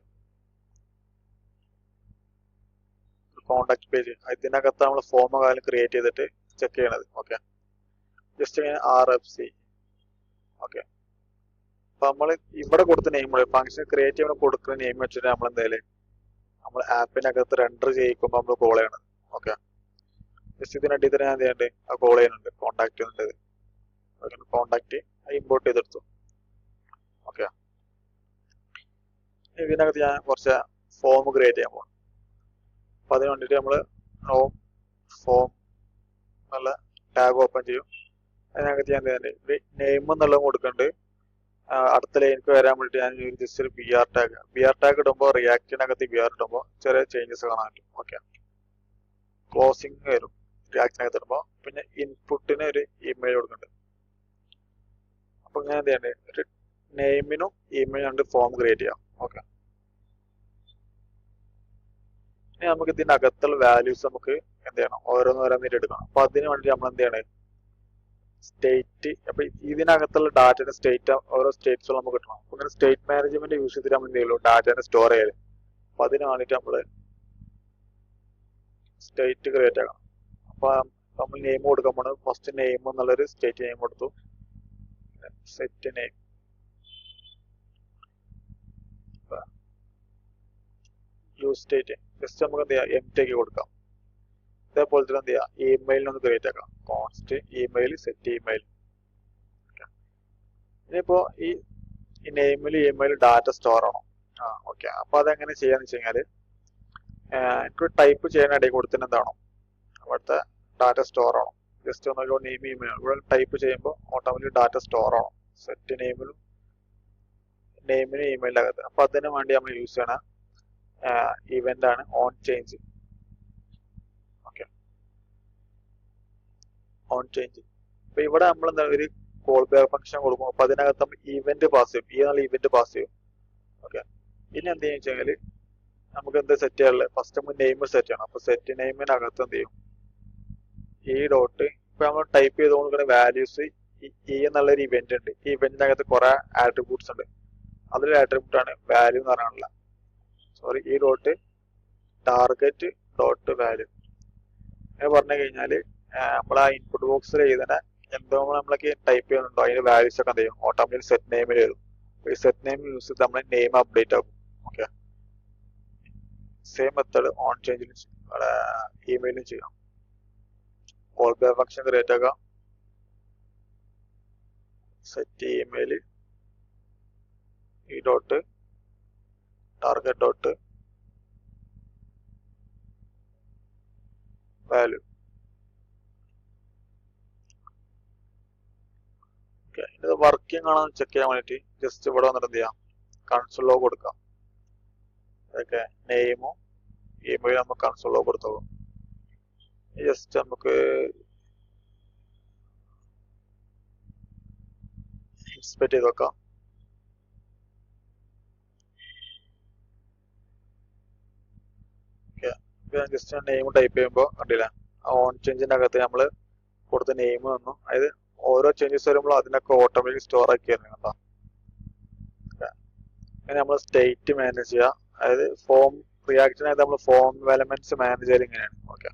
കോണ്ടാക്ട് പേജ്. ഇതിനകത്ത് നമ്മൾ ഫോം കാലം ക്രിയേറ്റ് ചെയ്തിട്ട് ചെക്ക് ചെയ്യണത്. ഓക്കെ, ജസ്റ്റ് ഇങ്ങനെ RFC. ഓക്കെ, അപ്പൊ നമ്മൾ ഇവിടെ കൊടുത്ത നെയിം ഫംഗ്ഷൻ ക്രിയേറ്റ് ചെയ്യുമ്പോൾ കൊടുക്കുന്ന നെയിം വെച്ചിട്ട് നമ്മൾ എന്തായാലും നമ്മൾ ആപ്പിനകത്ത് റെൻഡർ ചെയ്യിക്കുമ്പോൾ നമ്മൾ കോൾ ചെയ്യണം. ഓക്കെ, ജസ്റ്റ് ഇതിനടി തന്നെ ഞാൻ എന്ത് ആ കോൾ ചെയ്യുന്നുണ്ട്, കോണ്ടാക്ട് ചെയ്യുന്നുണ്ട്. കോണ്ടാക്ട് ഇമ്പോർട്ട് ചെയ്തെടുത്തു. ഓക്കെ, ഇതിനകത്ത് ഞാൻ കുറച്ച് ഫോം ക്രിയേറ്റ് ചെയ്യാൻ പോകണം. അപ്പൊ അതിന് വേണ്ടിയിട്ട് നമ്മൾ ഫോം എന്നുള്ള ടാഗ് ഓപ്പൺ ചെയ്യും. അതിനകത്ത് ഞാൻ നെയിം എന്നുള്ളത് കൊടുക്കുന്നുണ്ട്. അടുത്ത ലൈനിക്ക് വരാൻ വേണ്ടിയിട്ട് ഞാൻ ജസ്റ്റ് ഒരു BR ടാഗ് ഇടുമ്പോൾ റിയാക്റ്റിനകത്ത് BR ഇടുമ്പോൾ ചെറിയ ചേഞ്ചസ് കാണാൻ പറ്റും. ഓക്കെ, ക്ലോസിംഗ് വരും റിയാക്റ്റിനകത്ത് ഇടുമ്പോൾ. പിന്നെ ഇൻപുട്ടിന് ഒരു ഇമെയിൽ കൊടുക്കുന്നുണ്ട്. അപ്പൊ ഇങ്ങനെ എന്ത് ചെയ്യണ്ടേ, ഒരു നെയിമിനും ഇമെയിലും ഉണ്ട് ഫോം ക്രിയേറ്റ് ചെയ്യാം. ഓക്കെ, ഇനി നമുക്ക് ഇതിന്റെ അകത്തുള്ള വാല്യൂസ് നമുക്ക് എന്ത് ചെയ്യണം, ഓരോന്നോരോന്നിട്ട് എടുക്കണം. അപ്പൊ അതിന് വേണ്ടി നമ്മൾ എന്ത് ചെയ്യണേ, സ്റ്റേറ്റ്, അപ്പൊ ഇതിനകത്തുള്ള ഡാറ്റയുടെ സ്റ്റേറ്റ് ഓരോ സ്റ്റേറ്റ്സും നമുക്ക് കിട്ടണം. അപ്പൊ ഇങ്ങനെ സ്റ്റേറ്റ് മാനേജ്മെന്റ് യൂസ് ചെയ്തിട്ട് നമ്മൾ എന്ത് ചെയ്യുള്ളൂ, ഡാറ്റനെ സ്റ്റോർ ചെയ്യല്. അപ്പൊ അതിന് വേണ്ടിയിട്ട് നമ്മള് സ്റ്റേറ്റ് ക്രിയേറ്റ് ആക്കണം. അപ്പൊ നമ്മൾ നെയിം കൊടുക്കുമ്പോൾ ഫസ്റ്റ് നെയിം എന്നുള്ളൊരു സ്റ്റേറ്റ് നെയിം കൊടുത്തു. Set name use state just നമുക്ക് എന്ത് ചെയ്യാം, empty ആക്കി കൊടുക്കാം. ഇതേപോലെ തന്നെ എന്ത് ചെയ്യാം, ഇമെയിലിനൊന്ന് ക്രിയേറ്റ് ആക്കാം. Const email set email. ഇനിയിപ്പോ ഈ നെയിമിൽ ഇമെയിൽ ഡാറ്റ സ്റ്റോർ ആണോ? ഓക്കെ, അപ്പൊ അതെങ്ങനെ ചെയ്യാന്ന് വെച്ച് കഴിഞ്ഞാല് എനിക്ക് ടൈപ്പ് ചെയ്യാൻ ഇടയിൽ കൊടുത്തിന് എന്താണോ അവിടുത്തെ ഡാറ്റ സ്റ്റോർ ആണോ, ജസ്റ്റ് ഒന്ന് നെയിം ഇമെയിൽ ഇവിടെ ടൈപ്പ് ചെയ്യുമ്പോൾ ഓട്ടോമാറ്റിക് ഡാറ്റ സ്റ്റോർ ആണോ, സെറ്റ് നെയിമിനും ഇമെയിലിനകത്ത്. അപ്പൊ അതിന് വേണ്ടി നമ്മൾ യൂസ് ചെയ്യണ ഇവന്റ് ആണ് on change. Okay, on change. അപ്പൊ ഇവിടെ നമ്മൾ എന്താ ഒരു കോൾ ബാക്ക് ഫംഗ്ഷൻ കൊടുക്കും. അപ്പൊ അതിനകത്ത് നമ്മൾ ഇവന്റ് പാസ് ചെയ്യും, ഈ എന്നുള്ള ഇവന്റ് പാസ് ചെയ്യും. ഓക്കെ, ഇനി എന്ത് ചെയ്യുക വെച്ചാൽ നമുക്ക് എന്ത് സെറ്റ് ചെയ്യാനുള്ളത്, ഫസ്റ്റ് നമ്മൾ നെയിം സെറ്റ് ചെയ്യണം. അപ്പൊ സെറ്റ് നെയിമിനകത്ത് എന്ത് ചെയ്യും, ഈ ഡോട്ട് ഇപ്പൊ നമ്മൾ ടൈപ്പ് ചെയ്ത് കൊടുക്കുന്ന വാല്യൂസ് ഈ എന്നുള്ളൊരു ഇവന്റ് ഉണ്ട്. ഈ ഇവന്റിനകത്ത് കുറെ ആട്രിബ്യൂട്ട്സ് ഉണ്ട്. അതിലൊരു ആട്രിബ്യൂട്ട് ആണ് വാല്യൂ എന്ന് പറയാനുള്ള. സോറി, ഈ ഡോട്ട് ടാർഗറ്റ് ഡോട്ട് വാല്യൂ എന്ന് പറഞ്ഞു കഴിഞ്ഞാല് നമ്മൾ ആ ഇൻപുട്ട് ബോക്സിൽ എഴുതുന്ന എന്തോ നമ്മളൊക്കെ ടൈപ്പ് ചെയ്യുന്നുണ്ടോ അതിന്റെ വാല്യൂസ് ഒക്കെ എന്ത് ചെയ്യും, ഓട്ടോമാറ്റിക് സെറ്റ് നെയിമിൽ എഴുതും. ഈ സെറ്റ് നെയിം യൂസ് ചെയ്ത് നമ്മൾ നെയിം അപ്ഡേറ്റ് ആകും. ഓക്കെ, സെയിം മെത്തേഡ് ഓൺ ചേഞ്ചിലും ഇമെയിലും ചെയ്യാം. കോൾ ബാക്ക് ഫംഗ്ഷൻ ക്രിയേറ്റ് ആക്കാം. സെറ്റ് ഇമെയിൽ ഈ dot target dot value. Okay, ഇത് വർക്കിംഗ് ആണോ ചെക്ക് ചെയ്യാൻ വേണ്ടിയിട്ട് ജസ്റ്റ് ഇവിടെ വന്നിട്ട് എന്ത് ചെയ്യാം, കൺസോൾ ലോഗ് കൊടുക്കാം. ഓക്കെ, നെയിമും ഇമെയിലും നമുക്ക് കൺസോൾ ലോഗ് കൊടുത്തു. ജസ്റ്റ് നമുക്ക് ഇൻസ്പെക്ട് ചെയ്ത് നോക്കാം. ജസ്റ്റ് നെയിം ടൈപ്പ് ചെയ്യുമ്പോൾ കണ്ടില്ല, ഓൺ ചേഞ്ചിന്റെ അകത്ത് നമ്മൾ കൊടുത്ത നെയിം വന്നു. അതായത് ഓരോ ചേഞ്ചസ് വരുമ്പോൾ അതിനൊക്കെ ഓട്ടോമാറ്റിക് സ്റ്റോർ ആക്കി വരുന്നു കേട്ടോ. അങ്ങനെ നമ്മൾ സ്റ്റേറ്റ് മാനേജ് ചെയ്യുക. അതായത് ഫോം റിയാക്റ്റിനകത്ത് നമ്മൾ ഫോം എലമെന്റ്സ് മാനേജ് ചെയ്യൽ ഇങ്ങനെയാണ്. ഓക്കെ,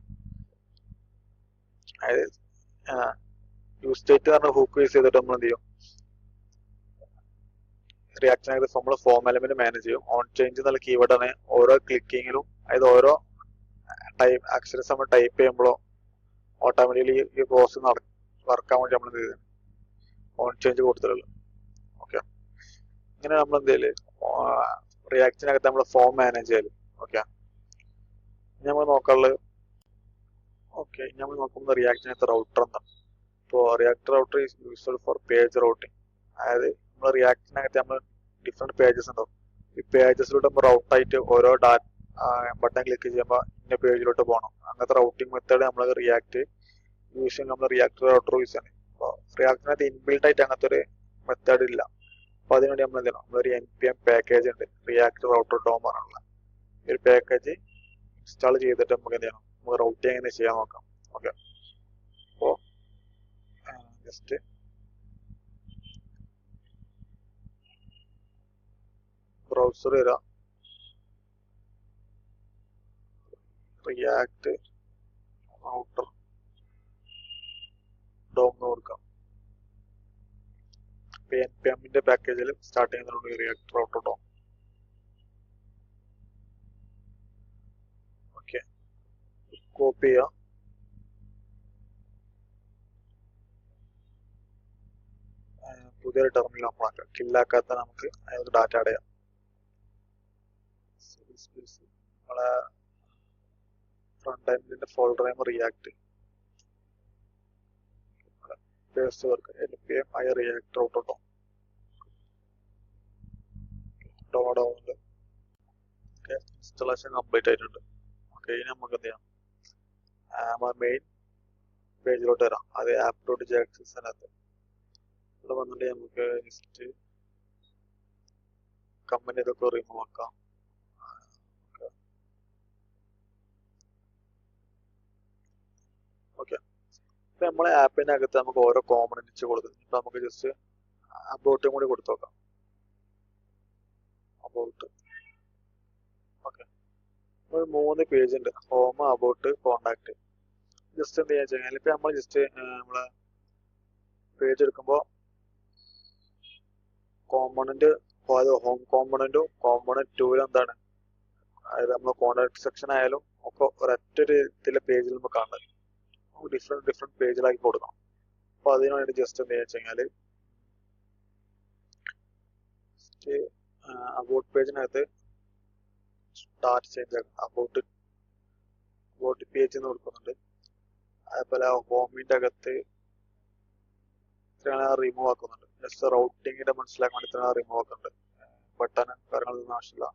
അതായത് യൂസ് സ്റ്റേറ്റ് പറഞ്ഞ ഹൂക്ക് യൂസ് ചെയ്തിട്ട് നമ്മൾ എന്ത് ചെയ്യും, റിയാക്റ്റിനകത്ത് നമ്മൾ ഫോം എലമെന്റ് മാനേജ് ചെയ്യും. ഓൺ ചേഞ്ച് എന്നുള്ള കീവേഡാണ് ഓരോ ക്ലിക്കിങ്ങിലും, അതായത് ഓരോ ടൈപ്പ് അക്ഷരസ് നമ്മൾ ടൈപ്പ് ചെയ്യുമ്പോഴോ ഓട്ടോമാറ്റിക്കലി ഈ പ്രോസസ് വർക്കാൻ വേണ്ടി നമ്മൾ എന്ത് ചെയ്ത് ഓൺ ചേഞ്ച് കൊടുത്തിട്ടുള്ളൂ. ഓക്കെ, ഇങ്ങനെ നമ്മൾ എന്ത് ചെയ്യല് റിയാക്റ്റിനകത്ത് നമ്മൾ ഫോം മാനേജ് ചെയ്യല്. ഓക്കെ, നമ്മൾ നോക്കാനുള്ളത് ഓക്കെ നമ്മൾ നോക്കുമ്പോൾ റിയാക്റ്റിനകത്ത് റൗട്ടർ എന്താണ്. ഇപ്പോൾ React router is useful for page routing. അതായത് നമ്മൾ റിയാക്റ്റിനകത്ത് നമ്മൾ ഡിഫറെന്റ് പേജസ് ഉണ്ടാവും. ഈ പേജസിലൂടെ നമ്മൾ റൗട്ടായിട്ട് ഓരോ ബട്ടൺ ക്ലിക്ക് ചെയ്യുമ്പോൾ ഇന്ന പേജിലോട്ട് പോകണം. അങ്ങനത്തെ റൗട്ടിങ് മെത്തേഡ് നമ്മൾ റിയാക്ട് യൂസ് ചെയ്യുമ്പോൾ നമ്മൾ റിയാക്ട് റൗട്ടർ യൂസ് ചെയ്യണം. അപ്പോൾ റിയാക്റ്റിനകത്ത് ഇൻബിൽഡ് ആയിട്ട് അങ്ങനത്തെ ഒരു മെത്തേഡ് ഇല്ല. അപ്പോൾ അതിനുവേണ്ടി നമ്മൾ എന്ത് ചെയ്യണം, നമ്മളൊരു npm പാക്കേജ് ഉണ്ട്, റിയാക്ട് റൗട്ടർ ഡോം പറഞ്ഞുള്ള ഒരു പാക്കേജ് ഇൻസ്റ്റാൾ ചെയ്തിട്ട് നമുക്ക് എന്ത് ചെയ്യണം, നമുക്ക് റൗട്ടിങ് എങ്ങനെ ചെയ്യാൻ നോക്കാം. ഓക്കെ, അപ്പോൾ ജസ്റ്റ് ബ്രൗസർ വരാം, റിയാക്ട് റൗട്ടർ ഡോം കൊടുക്കാം. npmന്റെ പാക്കേജിൽ സ്റ്റാർട്ട് ചെയ്യുന്നുണ്ട് React router DOM. Okay, copy ചെയ്യാം. പുതിയൊരു ടെർമിനൽ നമ്മളാക്കാം. കില്ലാക്കാത്ത നമുക്ക് അതിന് ഡാറ്റ ആഡ് ചെയ്യാം. നമ്മളെ ഫ്രണ്ട് എൻഡിന്റെ folder name React paste work npm i React router DOM ഡോമുണ്ട്. ഓക്കെ, ഇൻസ്റ്റലേഷൻ കംപ്ലീറ്റ് ആയിട്ടുണ്ട്. ഓക്കെ, ഇനി നമുക്ക് എന്ത് ചെയ്യാം, മെയിൻ പേജിലോട്ട് വരാം. അത് app.jxsനകത്ത് ഇവിടെ വന്നിട്ട് നമുക്ക് ജസ്റ്റ് കമ്പനി ഇതൊക്കെ റിമൂവ് ആക്കാം. ഓക്കെ, ഇപ്പൊ നമ്മളെ ആപ്പിന്റെ അകത്ത് നമുക്ക് ഓരോ കോമ്പണന്റ്സ് കൊടുക്കും. ഇപ്പൊ നമുക്ക് ജസ്റ്റ് അബൌട്ടും കൂടി കൊടുത്തു നോക്കാം. അബൌട്ട്. ഓക്കെ, ഒരു 3 പേജ് ഉണ്ട്, ഹോം, അബൌട്ട്, കോണ്ടാക്ട്. ജസ്റ്റ് എന്ത് ചെയ്യാന്ന് വെച്ചാൽ ഇപ്പൊ നമ്മൾ ജസ്റ്റ് നമ്മളെ പേജ് എടുക്കുമ്പോൾ കോമ്പണന്റ് ഹോം കോമ്പണന്റും കോമ്പണന്റ് 2 എന്താണ്, അതായത് നമ്മൾ കോണ്ടാക്ട് സെക്ഷൻ ആയാലും ഒക്കെ ഒരൊറ്റ ഇതിലെ പേജിൽ നമുക്ക് കാണുന്നത് ഡിഫറെന്റ് പേജിലാക്കി കൊടുക്കണം. അപ്പൊ അതിനു വേണ്ടി ജസ്റ്റ് എന്ത് ചെയ്യാന്ന് വെച്ച് കഴിഞ്ഞാല് അബൌട്ട് പേജിനകത്ത് ഡാറ്റ ചേഞ്ച് ആക്കണം. അബൌട്ട് പേജ് എന്ന് കൊടുക്കുന്നുണ്ട്. അതേപോലെ ഹോമിന്റെ അകത്ത് റിമൂവ് ആക്കുന്നുണ്ട്. ജസ്റ്റ് റൗട്ടിങ്ങിന്റെ മനസ്സിലാക്കാൻ വേണ്ടി റിമൂവ് ആക്കുന്നുണ്ട്. ബട്ടൺ കാര്യങ്ങളൊന്നും ആവശ്യമില്ല.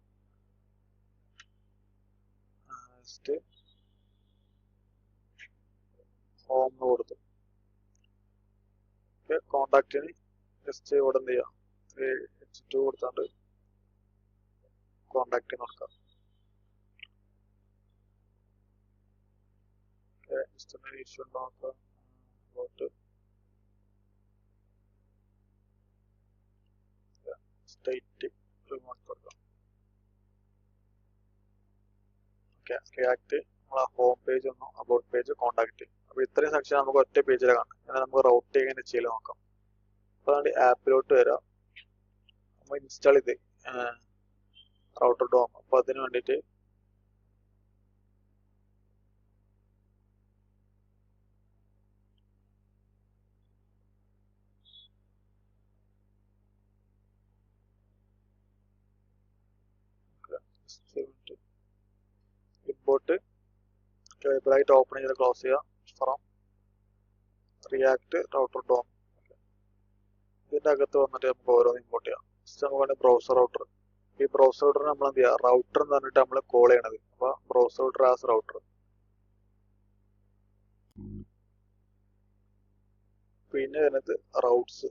ജസ്റ്റ് ഹോം എന്ന് കൊടുത്തു. കോണ്ടാക്റ്റിന് ജസ്റ്റ് ഇവിടെ എന്ത് ചെയ്യാം, H2 കൊടുത്താണ്ട് കോണ്ടാക്ട് നോക്കാം. ജസ്റ്റ് ഇഷ്യൂ നോക്കാം. സ്റ്റേറ്റ് റിമോട്ട് കൊടുക്കാം. റിയാക്ട് നമ്മളെ ഹോം പേജ് ഒന്നും അബൌട്ട് പേജ് കോണ്ടാക്ട്. അപ്പൊ ഇത്രയും സെക്ഷൻ നമുക്ക് ഒറ്റ പേജിൽ കാണാം. എന്നാൽ നമുക്ക് റൗട്ട് എങ്ങനെ ചെയ്യൽ നോക്കാം. അപ്പൊ അതുകൊണ്ട് ആപ്പിലോട്ട് വരാം. നമ്മൾ ഇൻസ്റ്റാൾ ചെയ്ത് റൗട്ടർ ഡോം. അപ്പൊ അതിന് വേണ്ടിയിട്ട് ഇമ്പോർട്ട് ബ്രൈറ്റ് ഓപ്പൺ ചെയ്ത് ക്ലോസ് ചെയ്യുക. From React router DOM. ഇതിന്റെ അകത്ത് വന്നിട്ട് നമുക്ക് ഓരോന്ന് ഇമ്പോർട്ട് ചെയ്യാം. നമുക്ക് ബ്രൗസർ റൗട്ടർ. ഈ ബ്രൗസർ റൗട്ടർ നമ്മൾ എന്ത് ചെയ്യുക, റൗട്ടർ എന്ന് പറഞ്ഞിട്ട് നമ്മൾ കോൾ ചെയ്യണത്. അപ്പൊ ബ്രൗസർ റൗട്ടർ ആസ് റൗട്ടർ. പിന്നെ വരുന്നത് റൗട്ട്സ്,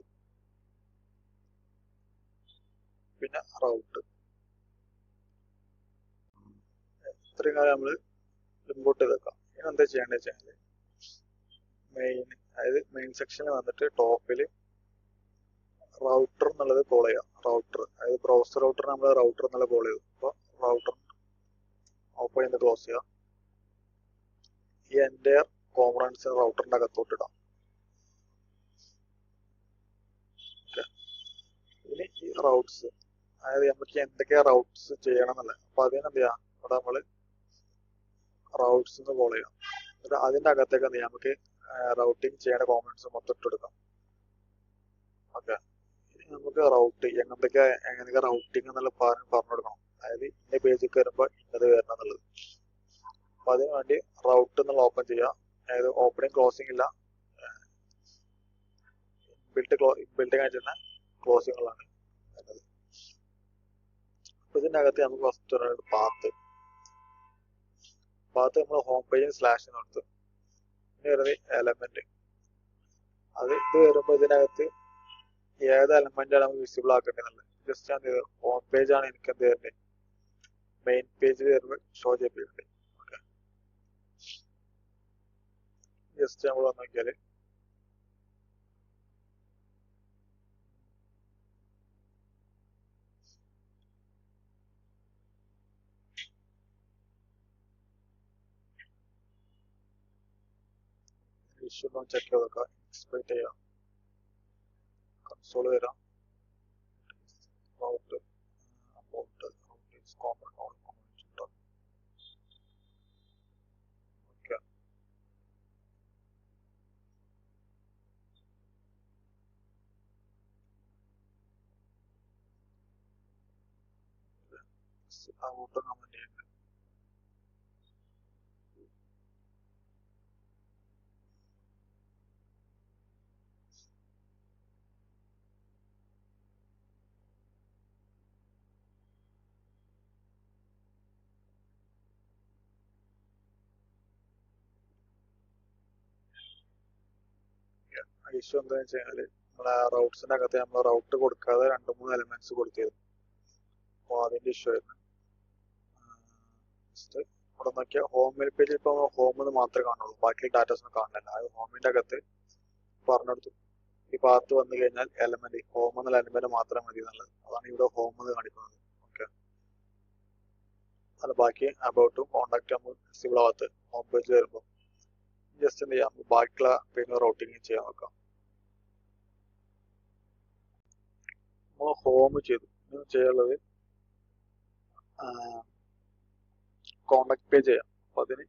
പിന്നെ റൗട്ട്. ഇത്രയും കാലം നമ്മൾ ഇമ്പോർട്ട് ചെയ്ത് വെക്കാം. ഇനി എന്താ ചെയ്യേണ്ടത് വെച്ചാൽ മെയിൻ, അതായത് മെയിൻ സെക്ഷനിൽ വന്നിട്ട് ടോപ്പിൽ റൗട്ടർ എന്നുള്ളത് കോൾ ചെയ്യാം. റൗട്ടർ അതായത് ബ്രൗസർ റൗട്ടർ നമ്മൾ റൗട്ടർ എന്നുള്ളത് കോൾ ചെയ്തു. അപ്പോൾ റൗട്ടർ ഓപ്പൺ ചെയ്ത് ക്ലോസ് ചെയ്യാം. ഈ എൻ്റെ കോമ്പണൻസ് റൗട്ടറിന്റെ അകത്തോട്ട് ഇടാം. ഇനി ഈ റൗട്ട്സ്, അതായത് നമുക്ക് എന്തൊക്കെയാ റൗട്ട്സ് ചെയ്യണം എന്നുള്ളത്. അപ്പൊ അതിനെന്ത് ചെയ്യാം, ഇവിടെ നമ്മള് റൗട്ട്സ് എന്ന് കോൾ ചെയ്യാം. അതിന്റെ അകത്തേക്ക് എന്ത് ചെയ്യാം, നമുക്ക് റൗട്ടിങ് ചെയ്യേണ്ട കോമ്പണൻസ് മൊത്തം ഇട്ടെടുക്കാം. ഓക്കെ, നമുക്ക് റൗട്ട് എങ്ങനെയൊക്കെ റൗട്ടിങ് എന്നുള്ള പറഞ്ഞു കൊടുക്കണം. അതായത് ഇന്ന പേജിൽ വരുമ്പോൾ ഇന്നത് വരണം എന്നുള്ളത്. അപ്പൊ അതിന് വേണ്ടി റൗട്ട് എന്നുള്ള ഓപ്പൺ ചെയ്യാം. അതായത് ഓപ്പണിങ് ക്ലോസിംഗ് ഇല്ല, ബിൽഡിംഗ് ആയിട്ട് തന്നെ ക്ലോസിങ്ങുകളാണ് വരുന്നത്. അപ്പൊ ഇതിന്റെ അകത്ത് നമുക്ക് ഫസ്റ്റ് പാത്ത് നമ്മൾ ഹോം പേജിൽ സ്ലാഷ് കൊടുത്തു. ഇനി വരുന്നത് എലമെന്റ്. അത് ഇത് വരുമ്പോൾ ഇതിനകത്ത് ഏത് എലമെന്റാണ് നമുക്ക് വിസിബിൾ ആക്കേണ്ടത്. ജസ്റ്റ് ഞാൻ ഹോം പേജ് ആണ് എനിക്ക് എന്ത് തരുന്നത്, മെയിൻ പേജിൽ വരുമ്പോൾ ഷോ ചെയ്യിപ്പിക്കുന്നുണ്ട്. ഓക്കെ, ജസ്റ്റ് നമ്മൾ വന്ന് നോക്കിയാൽ ഇഷ്യൂ ഒന്ന് ചെക്ക് ചെയ്ത് നോക്കാം. എക്സ്പെക്ട് ചെയ്യാം. കൺസോൾ വരാം. Raut about common all common. Okay, Raut comment ചെയ്യുന്നത്. ഇഷ്യൂ എന്താണെന്ന് വെച്ച് കഴിഞ്ഞാൽ നമ്മളെ റൗട്ട്സിന്റെ അകത്ത് നമ്മൾ റൗട്ട് കൊടുക്കാതെ 2-3 എലമെന്റ്സ് കൊടുത്തിരുന്നു. അപ്പോൾ അതിന്റെ ഇഷ്യൂ ആയിരുന്നു. ജസ്റ്റ് ഇവിടെ നോക്കിയാൽ ഹോം പേജിൽ ഇപ്പോൾ ഹോം മാത്രമേ കാണുള്ളൂ, ബാക്കി ഡാറ്റാസ് ഒന്നും കാണുന്നില്ല. അത് ഹോമിന്റെ അകത്ത് പറഞ്ഞെടുത്തു ഈ പാത്ത് വന്നു കഴിഞ്ഞാൽ എലമെന്റ് ഹോം എന്നുള്ള എലമെന്റ് മാത്രം മതി എന്നുള്ളത്. അതാണ് ഇവിടെ ഹോം എന്ന് കാണിക്കുന്നത്. ഓക്കെ, അല്ല ബാക്കി അബൌട്ടും കോണ്ടാക്ട് നമ്മൾ വിസിബിൾ ആവാത്ത ഹോം പേജിൽ വരുമ്പോൾ ജസ്റ്റ് എന്ത് ചെയ്യാം, ബാക്കിയുള്ള പേജിൽ റൗട്ടിങ് ചെയ്യാൻ നോക്കാം. നമ്മൾ ഹോം ചെയ്തു. ഇനി ചെയ്യാനുള്ളത് കോണ്ടാക്ട് പേജ് ചെയ്യാം. അപ്പൊ അതിന്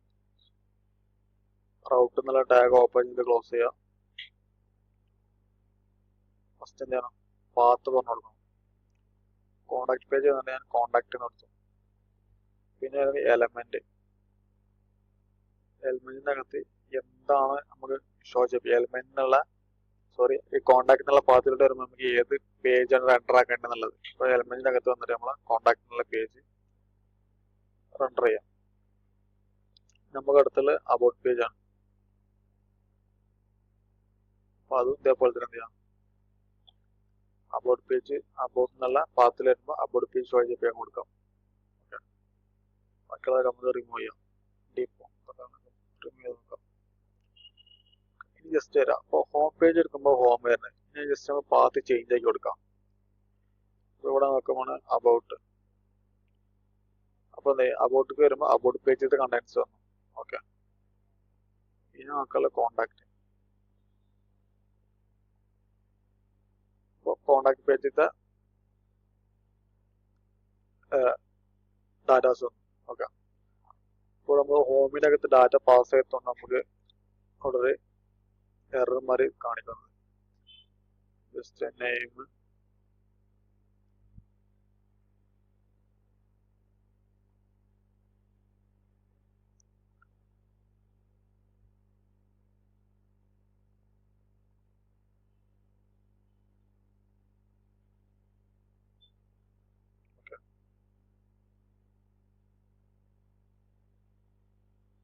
റൗട്ട് എന്നുള്ള ടാഗ് ഓപ്പൺ ചെയ്ത് ക്ലോസ് ചെയ്യാം. ഫസ്റ്റ് എന്ത് ചെയ്യണം, പാത്ത് പറഞ്ഞു കൊടുക്കണം. കോണ്ടാക്ട് പേജ് തന്നെ ഞാൻ കോണ്ടാക്ട് നടത്തും. പിന്നെ എലമെന്റിന്റെ അകത്ത് എന്താണ് നമുക്ക് ഷോ ചെയ്യും, എലമെന്റിനുള്ള ഈ കോണ്ടാക്ട് എന്നുള്ള പാത്തിലോട്ട് വരുമ്പോൾ നമുക്ക് ഏത് പേജാണ് റെൻഡർ ആക്കേണ്ടത്. അപ്പൊ എലമെന്റിന്റെ അകത്ത് വന്നിട്ട് നമ്മളെ കോണ്ടാക്ട് എന്നുള്ള പേജ് റെൻഡർ ചെയ്യാം. നമുക്ക് അടുത്തുള്ള അബൌട്ട് പേജ് ആണ്. അപ്പൊ അതും ഇതേപോലെ തന്നെ എന്ത് ചെയ്യാം, അബൌട്ട് പേജ് അബൌട്ട് എന്നുള്ള പാത്തിൽ വരുമ്പോൾ അബൌട്ട് പേജ് വഴി ചെയ്യാൻ കൊടുക്കാം. ബാക്കിയുള്ളത് നമുക്ക് റിമൂവ് ചെയ്യാം. റിമൂവ് ചെയ്ത് നോക്കാം. ഇനി ജസ്റ്റ് വരാം. അപ്പോൾ ഹോം പേജ് എടുക്കുമ്പോൾ ഹോം വരുന്നത് ഇനി ജസ്റ്റ് നമുക്ക് പാത്ത് ചേഞ്ച് ആക്കി കൊടുക്കാം. ഇവിടെ നോക്കുമ്പോൾ അബൌട്ട്, അപ്പൊ അബൌട്ടിക്ക് വരുമ്പോൾ അബൌട്ട് പേജിലത്തെ കണ്ടന്റ്സ് വന്നു. ഓക്കെ, ഇനി നോക്കാനുള്ള കോണ്ടാക്ട്. അപ്പോൾ കോണ്ടാക്ട് പേജിലത്തെ ഡാറ്റാസ് വന്നു. ഓക്കെ, ഇപ്പോൾ നമ്മൾ ഹോമിന്റെ അകത്ത് ഡാറ്റ പാസ് ചെയ്തോണ്ട് നമുക്ക് അവിടെ ഒരു എറർ മാറി കാണിക്കുന്നത്. Just name,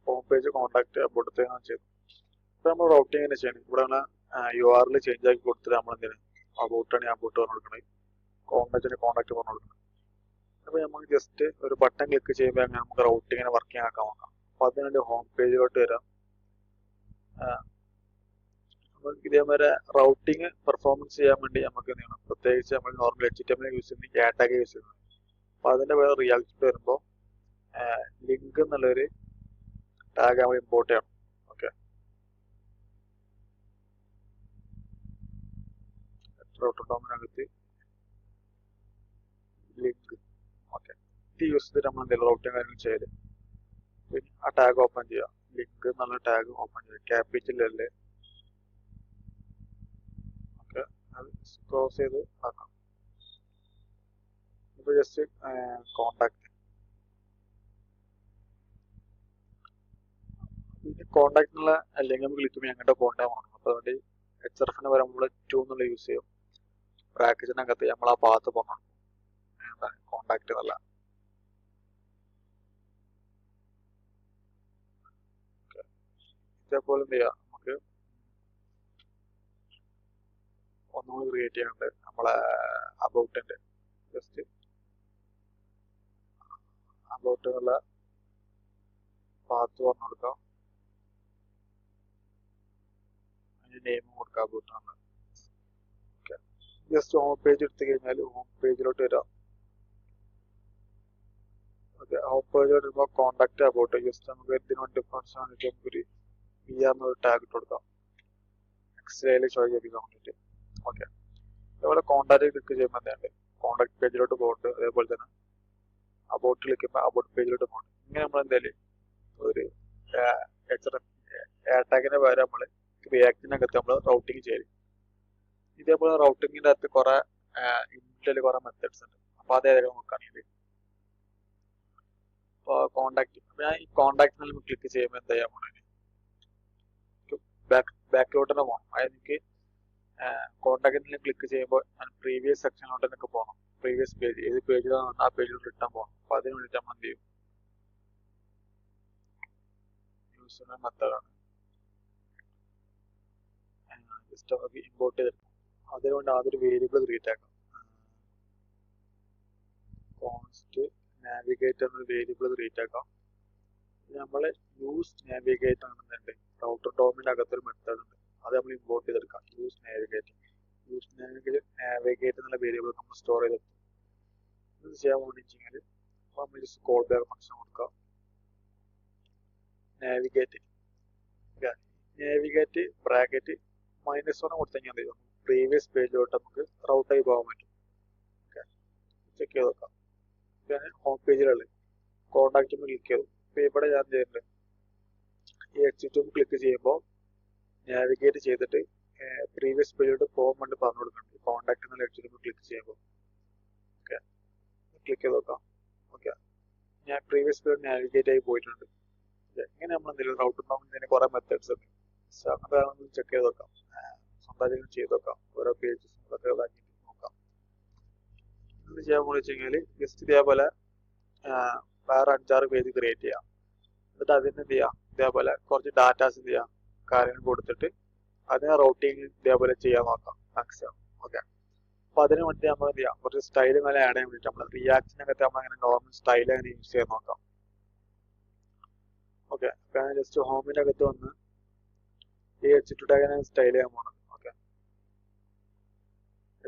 home page contact about ചെയ്തു. ഇപ്പൊ നമ്മൾ റൗട്ടിങ് എങ്ങനെ ചെയ്യണം, ഇവിടെ URL ചേഞ്ച് ആക്കി കൊടുത്തിട്ട് നമ്മൾ എന്തിനാണ് അബൌട്ട് ആണ് അബൌട്ട് പറഞ്ഞു കൊടുക്കണത്, കോണ്ടാക്റ്റിന് കോണ്ടാക്ട് പറഞ്ഞു കൊടുക്കണം. അപ്പൊ നമുക്ക് ജസ്റ്റ് ഒരു ബട്ടൺ ക്ലിക്ക് ചെയ്യുമ്പോൾ അങ്ങനെ നമുക്ക് റൗട്ടിങ്ങിനെ വർക്കിംഗ് ആക്കാൻ നോക്കാം. അപ്പൊ അതിനുവേണ്ടി ഹോം പേജിലോട്ട് വരാം. നമുക്ക് ഇതേമാതിരി റൗട്ടിങ് പെർഫോമൻസ് ചെയ്യാൻ വേണ്ടി നമുക്ക് എന്ത് ചെയ്യണം, പ്രത്യേകിച്ച് നമ്മൾ നോർമൽ HTML യൂസ് ചെയ്യുന്നത് ആഡ് ടാഗ് യൂസ് ചെയ്യുന്നത്. അപ്പൊ അതിന്റെ വേറെ റിയാക്ട് വരുമ്പോൾ ലിങ്ക് എന്നുള്ളൊരു ടാഗ് നമ്മൾ ഇമ്പോർട്ട് ചെയ്യണം. ഓക്കെ, റൗട്ടർഡോമിനകത്ത് ലിങ്ക്. ഓക്കെ, ഇത് യൂസ് ചെയ്തിട്ട് നമ്മൾ എന്തെങ്കിലും റൗട്ടിങ് കാര്യങ്ങൾ ചെയ്ത് പിന്നെ ആ ടാഗ് ഓപ്പൺ ചെയ്യുക. ലിങ്ക് എന്നുള്ള ടാഗ് ഓപ്പൺ ചെയ്യുക, ക്യാപിറ്റലല്ലേ. ഓക്കെ, അത് ക്ലോസ് ചെയ്ത് ആക്കാം. ഇപ്പൊ ജസ്റ്റ് കോണ്ടാക്ട്, പിന്നെ കോണ്ടാക്ടിനുള്ള അല്ലെങ്കിൽ നമുക്ക് ക്ലിക്ക് ചെയ്യാൻ അങ്ങോട്ട് കോണ്ടാക്ട് വേണം. അപ്പൊ അതുകൊണ്ട് HRFന് വരെ നമ്മൾ 2 എന്നുള്ള യൂസ് ചെയ്യും. ബ്രാക്കറ്റിനകത്ത് നമ്മൾ ആ പാത്ത് പോകണം, കോണ്ടാക്ട് എന്നല്ല. ഇതേപോലെ എന്ത് ചെയ്യാം, നമുക്ക് ഒന്നുകൂടി ക്രിയേറ്റ് ചെയ്യാനുണ്ട് നമ്മളെ അബൌട്ടിന്റെ. ജസ്റ്റ് അബൌട്ട് എന്നുള്ള പാത്ത് പറഞ്ഞു കൊടുക്കാം, അതിന് നെയിം കൊടുക്കാം അബൌട്ട് ആണ്. ഓക്കെ, ജസ്റ്റ് ഹോം പേജ് എടുത്തു കഴിഞ്ഞാൽ ഹോം പേജിലോട്ട് വരാം. ഓക്കെ, ഹോം പേജിലോട്ട് വരുമ്പോൾ കോണ്ടാക്ട് അബൌട്ട് ജസ്റ്റ് നമുക്ക് ഇതിനോട് ഡിഫറൻസ് ആണെങ്കിൽ നമുക്കൊരു PR എന്നൊരു ടാഗ് ഇട്ട് കൊടുക്കാം, എക്സ്റേയിൽ ഷോ ചെയ്യിപ്പിക്കാൻ വേണ്ടിയിട്ട്. ഓക്കെ, അതുപോലെ കോണ്ടാക്ട് ക്ലിക്ക് ചെയ്യുമ്പോൾ എന്തുണ്ട്, കോണ്ടാക്ട് പേജിലോട്ട് പോകുന്നുണ്ട്. അതേപോലെ തന്നെ അബൌട്ട് ക്ലിക്ക് ചെയ്യുമ്പോൾ അബൌട്ട് പേജിലോട്ട് പോകുന്നുണ്ട്. ഇങ്ങനെ നമ്മൾ എന്തായാലും ഒരു ടാഗിന്റെ പകരം നമ്മൾ റിയാക്റ്റിനകത്ത് നമ്മൾ റൗട്ടിങ് ചെയ്യും. ഇതേപോലെ റൗട്ടിങ്ങിന്റെ അകത്ത് കുറെ ഇൻറ്റിൽ കുറെ മെത്തേഡ്സ് ഉണ്ട്. അപ്പൊ അത് ഏതെങ്കിലും നോക്കുകയാണെങ്കിൽ ഇപ്പോൾ കോണ്ടാക്ട്, ഞാൻ ഈ കോണ്ടാക്ട് നമ്മൾ ക്ലിക്ക് ചെയ്യുമ്പോൾ എന്താ ചെയ്യാൻ പോണേ, ബാക്കിലോട്ട് തന്നെ പോകണം. അതായത് എനിക്ക് കോണ്ടാക്റ്റിൽ ക്ലിക്ക് ചെയ്യുമ്പോൾ ഞാൻ പ്രീവിയസ് സെക്ഷനിലോട്ട് എനിക്ക് പോകണം. പ്രീവിയസ് പേജ് ഏത് പേജിലാണ് ആ പേജിലോട്ട് റിട്ടേൺ പോകണം. അപ്പൊ അതിന് വേണ്ടിയിട്ട് നമ്മൾ എന്ത് ചെയ്യും, യൂസ് ചെയ്യുന്ന മെത്തേഡാണ് ജസ്റ്റ് നമുക്ക് ഇമ്പോർട്ട് ചെയ്തെടുക്കും. അതിനുവേണ്ടി ആദ്യം വേരിയബിൾ ക്രിയേറ്റ് ആക്കാം. കോൺസ്റ്റ് നാവിഗേറ്റ് എന്ന വേരിയബിൾ ക്രിയേറ്റ് ആക്കാം. നമ്മൾ യൂസ് നാവിഗേറ്റ് ആണെന്നുണ്ട് റൗട്ടർ ഡോമിന്റെ അകത്തൊരു മെത്തേഡ് ഉണ്ട്, അത് നമ്മൾ ഇമ്പോർട്ട് ചെയ്തെടുക്കാം. യൂസ് നാവിഗേറ്റ് എന്നുള്ള വേരിയബിൾ നമ്മൾ സ്റ്റോർ ചെയ്തെടുക്കും. ഇത് ചെയ്യാൻ വേണ്ടി വെച്ചാൽ നമ്മൾ ജസ്റ്റ് കോൾ ബാക്ക് ഫംഗ്ഷൻ കൊടുക്കാം. നാവിഗേറ്റ് ബ്രാക്കറ്റ് -1 കൊടുത്തു കഴിഞ്ഞാൽ എന്ത് ചെയ്യും, പ്രീവിയസ് പേജിലോട്ട് നമുക്ക് റൗട്ട് ആയി പോകാൻ പറ്റും. ഓക്കെ, ചെക്ക് ചെയ്ത് നോക്കാം. ഞാൻ ഹോം പേജിലുള്ളത് കോണ്ടാക്ട് ക്ലിക്ക് ചെയ്തു. ഇപ്പൊ ഇവിടെ ഞാൻ ചെയ്യുന്നത് ഈ HTML ക്ലിക്ക് ചെയ്യുമ്പോൾ നാവിഗേറ്റ് ചെയ്തിട്ട് പ്രീവിയസ് പേജിലോട്ട് പോകാൻ വേണ്ടി പറഞ്ഞു കൊടുക്കുന്നുണ്ട്. കോണ്ടാക്ട് എന്നുള്ള HTML ക്ലിക്ക് ചെയ്യുമ്പോൾ. ഓക്കെ, ക്ലിക്ക് ചെയ്ത് നോക്കാം. ഓക്കെ, ഞാൻ പ്രീവിയസ് പേജ് നാവിഗേറ്റ് ആയി പോയിട്ടുണ്ട്. ഇങ്ങനെ നമ്മൾ എന്തെങ്കിലും റൗട്ടർ ഉണ്ടാകുന്നതിന് കുറെ മെത്തേഡ്സ് ഉണ്ട്. അങ്ങനത്തെ ചെക്ക് ചെയ്ത് നോക്കാം, സ്വന്തമായിട്ട് ചെയ്ത് നോക്കാം. ഓരോ പേജസ് അതൊക്കെ ഇതാക്കി നോക്കാം. എന്ത് ചെയ്യാൻ പോണെന്ന് വെച്ച് കഴിഞ്ഞാൽ ജസ്റ്റ് ഇതേപോലെ വേറെ 5-6 പേജ് ക്രിയേറ്റ് ചെയ്യാം. എന്നിട്ട് അതിന് എന്ത് ചെയ്യാം, ഇതേപോലെ കുറച്ച് ഡാറ്റാസ് എന്ത് ചെയ്യാം, കാര്യങ്ങൾ കൊടുത്തിട്ട് അതിനെ റൗട്ടിങ് ഇതേപോലെ ചെയ്യാൻ നോക്കാം മാക്സിമം. ഓക്കെ, അപ്പൊ അതിന് വേണ്ടി നമ്മൾ എന്ത് ചെയ്യാം, കുറച്ച് സ്റ്റൈൽ മേലെ ആഡ് ചെയ്യാൻ വേണ്ടിയിട്ട് നമ്മൾ റിയാക്റ്റിനകത്ത് നമ്മൾ അങ്ങനെ നോർമൽ സ്റ്റൈൽ അങ്ങനെ യൂസ് ചെയ്യാൻ നോക്കാം. ഓക്കെ, അപ്പൊ ഞാൻ ജസ്റ്റ് ഹോമിന്റെ അകത്ത് വന്ന് ഈ H2 ടാഗിനെ സ്റ്റൈൽ ചെയ്യാൻ പോകണം. ഓക്കെ,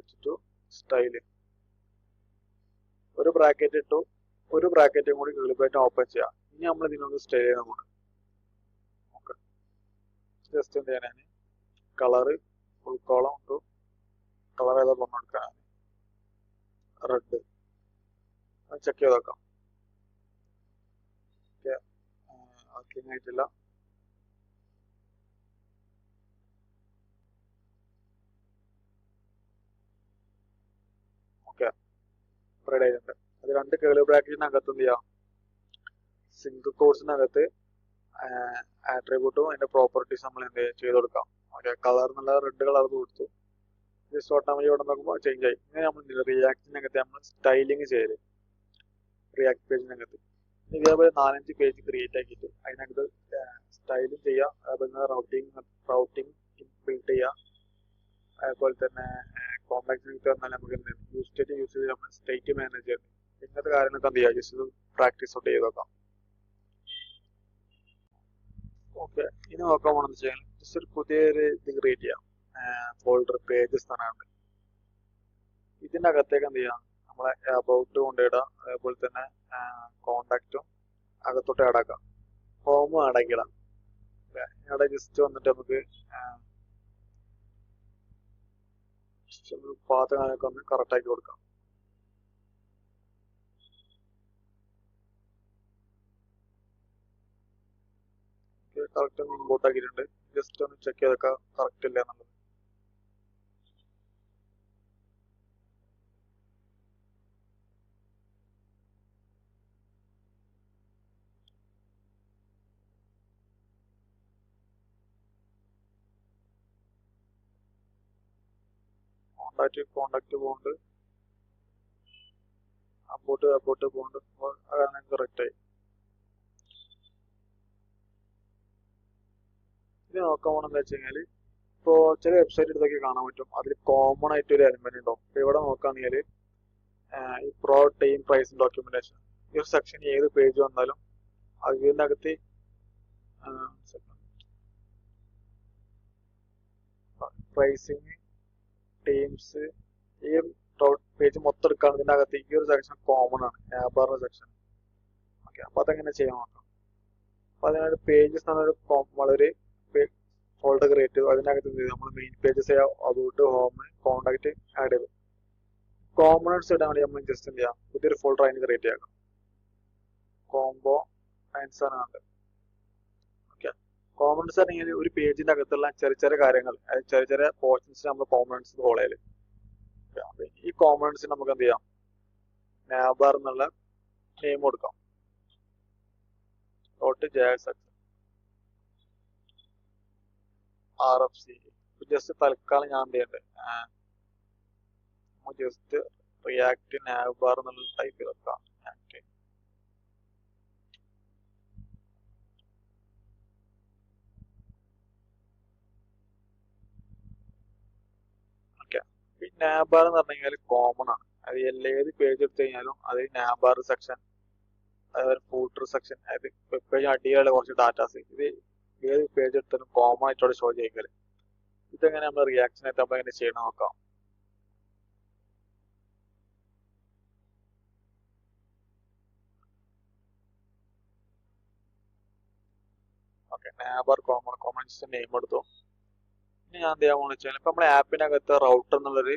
H2 സ്റ്റൈല് ഒരു ബ്രാക്കറ്റ് ഇട്ടു, ഒരു ബ്രാക്കറ്റും കൂടി ഗൂഗിൾ ഓപ്പൺ ചെയ്യാം. ഇനി നമ്മൾ ഇതിനൊന്ന് സ്റ്റൈൽ ചെയ്യാൻ പോകണം. ഓക്കെ, ജസ്റ്റ് എന്ത് ചെയ്യാൻ, കളറ് ഫുൾ കോളം ഇട്ടു, കളർ ഏതാ പറഞ്ഞു കൊടുക്കാൻ, റെഡ്, ചെക്ക് ചെയ്ത് നോക്കാം. ഓക്കെ, വർക്കിംഗ് ആയിട്ടില്ല. ഓക്കെ, റെഡി ആയിട്ടുണ്ട്. അത് രണ്ട് കേളി ബ്രാക്കറ്റിനകത്ത് എന്ത് ചെയ്യാം, സിംഗിൾ കോഴ്സിനകത്ത് ആട്രിബ്യൂട്ടും അതിന്റെ പ്രോപ്പർട്ടീസ് നമ്മൾ എന്ത് ചെയ്ത് കൊടുക്കാം. ഓക്കെ, കളർ എന്നുള്ള റെഡ് കളർ കൊടുത്തു, ജസ്റ്റ് ഓട്ടോമാറ്റിക് ഇവിടെ നോക്കുമ്പോൾ ചേഞ്ച് ആയി. ഇങ്ങനെ നമ്മൾ റിയാക്റ്റിനകത്ത് നമ്മൾ സ്റ്റൈലിങ് ചെയ്ത് റിയാക്ട് പേജിനകത്ത് ഇതേപോലെ 4-5 പേജ് ക്രിയേറ്റ് ആക്കിയിട്ട് അതിനകത്ത് സ്റ്റൈലും ചെയ്യാം, അതുപോലെ റൗട്ടിങ് ബിൽഡ് ചെയ്യാം. അതുപോലെ തന്നെ കോമ്പാക്റ്റിനകത്ത് വന്നാൽ നമുക്ക് യൂസ് ചെയ്ത് നമ്മൾ സ്റ്റേറ്റ് മാനേജ് ചെയ്യണം. ഇങ്ങനത്തെ കാര്യങ്ങളൊക്കെ എന്ത് ചെയ്യാം, ജസ്റ്റ് പ്രാക്ടീസ് ഔട്ട് ചെയ്ത് നോക്കാം. ഓക്കെ, ഇനി നോക്കാൻ പോകണമെന്ന് വെച്ചാൽ ജസ്റ്റ് ഒരു പുതിയൊരു ഇത് ക്രിയേറ്റ് ചെയ്യാം, ഫോൾഡർ പേജസ് തന്നെയുണ്ട്. ഇതിൻ്റെ അകത്തേക്ക് എന്ത് ചെയ്യാം, നമ്മളെ അബൌട്ട് കൊണ്ടിടാം, അതേപോലെ തന്നെ കോണ്ടാക്റ്റും അകത്തോട്ട് ആഡാക്കാം, ഹോമും ആഡാക്കിടാം. ഇവിടെ ജസ്റ്റ് വന്നിട്ട് നമുക്ക് പാത്ത് കാണൊക്കെ ഒന്ന് കറക്റ്റ് ആക്കി കൊടുക്കാം. കറക്റ്റ് ഒന്ന് ഇമ്പോർട്ട് ആക്കിയിട്ടുണ്ട്. ജസ്റ്റ് ഒന്ന് ചെക്ക് ചെയ്തൊക്കെ കറക്റ്റ് ഇല്ല എന്നുള്ളത്. കോണ്ടാക്ട് പോകുന്നുണ്ട്, അപ്പോട്ട് പോകുന്നുണ്ട്, അതാണ് കറക്റ്റ് ആയി. ഇത് നോക്കാൻ പോകണമെന്ന് വെച്ച് കഴിഞ്ഞാൽ ഇപ്പോൾ ചില വെബ്സൈറ്റ് എടുത്തൊക്കെ കാണാൻ പറ്റും, അതിൽ കോമൺ ആയിട്ട് ഒരു എലിമെന്റ് ഉണ്ടാവും. ഇപ്പൊ ഇവിടെ നോക്കുകയാണെങ്കിൽ ഈ പ്രോ ടീം പ്രൈസ് ഡോക്യുമെന്റേഷൻ ഈ ഒരു സെക്ഷൻ ഏത് പേജ് വന്നാലും അതിൻ്റെ അകത്ത് പ്രൈസിങ് ടീംസ് ഈ പേജ് മൊത്തം എടുക്കുകയാണ്. ഇതിൻ്റെ അകത്ത് ഈ ഒരു സെക്ഷൻ കോമൺ ആണ്, നാബാറിന്റെ സെക്ഷൻ. ഓക്കെ, അപ്പൊ അതെങ്ങനെ ചെയ്യാൻ നോക്കാം. അപ്പൊ അതിനൊരു പേജസ് എന്നൊരു വളരെ ഫോൾഡർ ക്രിയേറ്റ് ചെയ്തു. അതിനകത്ത് നമ്മൾ main pages about, home, contact add ചെയ്തു. കോമ്പണൻസ് ഇടാൻ വേണ്ടി നമ്മൾ ജസ്റ്റ് എന്ത് ചെയ്യാം, പുതിയൊരു ഫോൾഡർ അതിന് ക്രിയേറ്റ് ചെയ്യാം, കോംബോ ആൻസർ ആണ്. ഓക്കെ, കോമ്പണൻസ് ആണെങ്കിൽ ഒരു പേജിന്റെ അകത്തുള്ള ചെറിയ ചെറിയ കാര്യങ്ങൾ, ചെറിയ ചെറിയ പോർഷൻസ് നമ്മൾ കോമ്പണൻസ് കോൾ ചെയ്യല്. ഈ കോമ്പണൻസ് നമുക്ക് എന്ത് ചെയ്യാം, നാബാർ എന്നുള്ള നെയിം കൊടുക്കാം, RFC. ജസ്റ്റ് തൽക്കാലം ഞാൻ എന്ത് ചെയ്യണ്ടേ, ജസ്റ്റ് റിയാക്ട് നാവ്ബാർ എന്നുള്ള ടൈപ്പ് ചെയ്ത് വെക്കാം. ഓക്കെ, ഈ നാബാർ എന്ന് പറഞ്ഞു കഴിഞ്ഞാൽ കോമൺ ആണ്. അത് ഏത് പേജ് എടുത്തു കഴിഞ്ഞാലും അത് നാബാർ സെക്ഷൻ, അതായത് ഫൂട്ടർ സെക്ഷൻ, അതായത് വെബ് പേജ് അടിയിലുള്ള കുറച്ച് ഡാറ്റാസ് ഇത് ഏത് പേജ് എടുത്താലും കോമൺ ആയിട്ടോടെ ഷോ ചെയ്യിക്കല്. ഇതെങ്ങനെ നമ്മൾ റിയാക്ഷനായിട്ട് നമ്മൾ എങ്ങനെ ചെയ്യണം നോക്കാം. ഓക്കെ, നാബാർ കോമൺസ് നെയിം എടുത്തു. ഇനി ഞാൻ എന്ത് ചെയ്യാൻ പോകുന്നത് വെച്ചാൽ ഇപ്പൊ നമ്മുടെ ആപ്പിനകത്ത് റൗട്ടർ എന്നുള്ളൊരു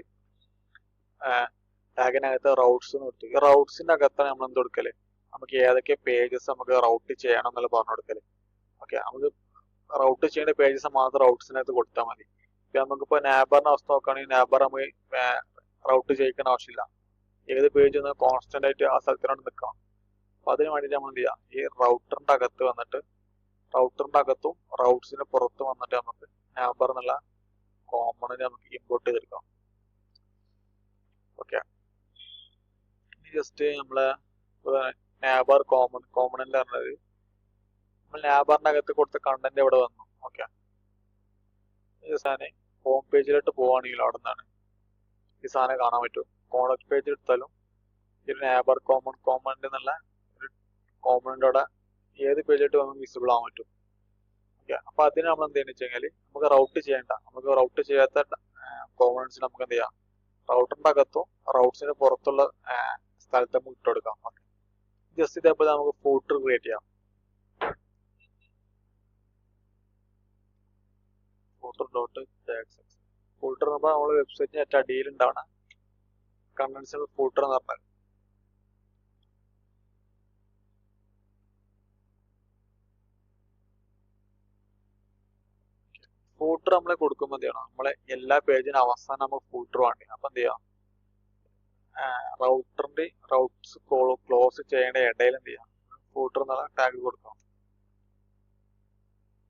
ടാഗിനകത്ത് റൗട്ട്സ് എന്ന് കൊടുത്തു. ഈ റൗട്ട്സിന്റെ അകത്താണ് നമ്മൾ എന്ത് കൊടുക്കല്, നമുക്ക് ഏതൊക്കെ പേജസ് നമുക്ക് റൗട്ട് ചെയ്യണം എന്നുള്ളത് പറഞ്ഞു കൊടുക്കല്. ഓക്കെ, നമുക്ക് റൗട്ട് ചെയ്യേണ്ട പേജസ് മാത്രം റൗട്ട്സിനകത്ത് കൊടുത്താൽ മതി. ഇപ്പൊ നമുക്കിപ്പോ നാബാറിന്റെ അവസ്ഥ നോക്കുകയാണെങ്കിൽ നാബാർ നമുക്ക് റൗട്ട് ചെയ്യിക്കേണ്ട ആവശ്യമില്ല. ഏത് പേജ് ഒന്ന് കോൺസ്റ്റന്റ് ആയിട്ട് ആ സ്ഥലത്തിനോട് നിൽക്കാം. അപ്പൊ അതിന് വേണ്ടിയിട്ട് നമ്മൾ എന്ത് ചെയ്യാം, ഈ റൗട്ടറിന്റെ അകത്ത് വന്നിട്ട് റൗട്ടറിന്റെ അകത്തും റൗട്ട്സിന് പുറത്തും വന്നിട്ട് നമുക്ക് നാബാർ എന്നുള്ള കോമണിനെ നമുക്ക് ഇമ്പോർട്ട് ചെയ്തെടുക്കാം. ഓക്കെ, ജസ്റ്റ് നമ്മളെ നാബാർ കോമണന്റ് പറഞ്ഞത് നമ്മൾ നാബാറിന്റെ അകത്ത് കൊടുത്ത കണ്ടന്റ് ഇവിടെ വന്നു. ഓക്കെ, ഈ സാധനം ഹോം പേജിലോട്ട് പോവാണെങ്കിൽ അവിടെ നിന്നാണ് ഈ സാധനം കാണാൻ പറ്റും. കോണ്ടാക്ട് പേജ് എടുത്താലും ഈ നാബർ കോമണ്ട് എന്നുള്ള ഒരു കോമണ്ട് അവിടെ ഏത് പേജിലോട്ട് നമുക്ക് വിസിബിൾ ആവാൻ പറ്റും. ഓക്കെ, അപ്പൊ അതിന് നമ്മൾ എന്ത് ചെയ്യുന്ന വെച്ച് കഴിഞ്ഞാൽ നമുക്ക് റൗട്ട് ചെയ്യേണ്ട, നമുക്ക് റൗട്ട് ചെയ്യാത്ത കോമണ്ട്സ് നമുക്ക് എന്ത് ചെയ്യാം, റൗട്ടറിന്റെ അകത്തും റൗട്ട്സിന് പുറത്തുള്ള സ്ഥലത്ത് നമുക്ക് ഇട്ട് കൊടുക്കാം. ജസ്റ്റ് ഇതേപോലെ നമുക്ക് ഫൂട്ടർ ക്രിയേറ്റ് ചെയ്യാം. ഫൂട്ടർ ഡോട്ട് ഫൂട്ടർ എന്ന് പറഞ്ഞാൽ നമ്മൾ വെബ്സൈറ്റിന് ഏറ്റവും അടിയിൽ ഉണ്ടാവണം കണ്ടൻസ് ഫൂട്ടർ എന്ന് പറഞ്ഞാൽ. ഫൂട്ടർ നമ്മളെ കൊടുക്കുമ്പോൾ എന്ത് ചെയ്യണം, നമ്മളെ എല്ലാ പേജിനും അവസാനം നമുക്ക് ഫൂട്ടർ വേണ്ടി. അപ്പൊ എന്ത് ചെയ്യാം, റൗട്ടറിന്റെ റൗട്ട്സ് ക്ലോസ് ചെയ്യേണ്ട ഇടയിൽ എന്ത് ചെയ്യാം, ഫൂട്ടർ എന്നുള്ള ടാഗ് കൊടുക്കാം.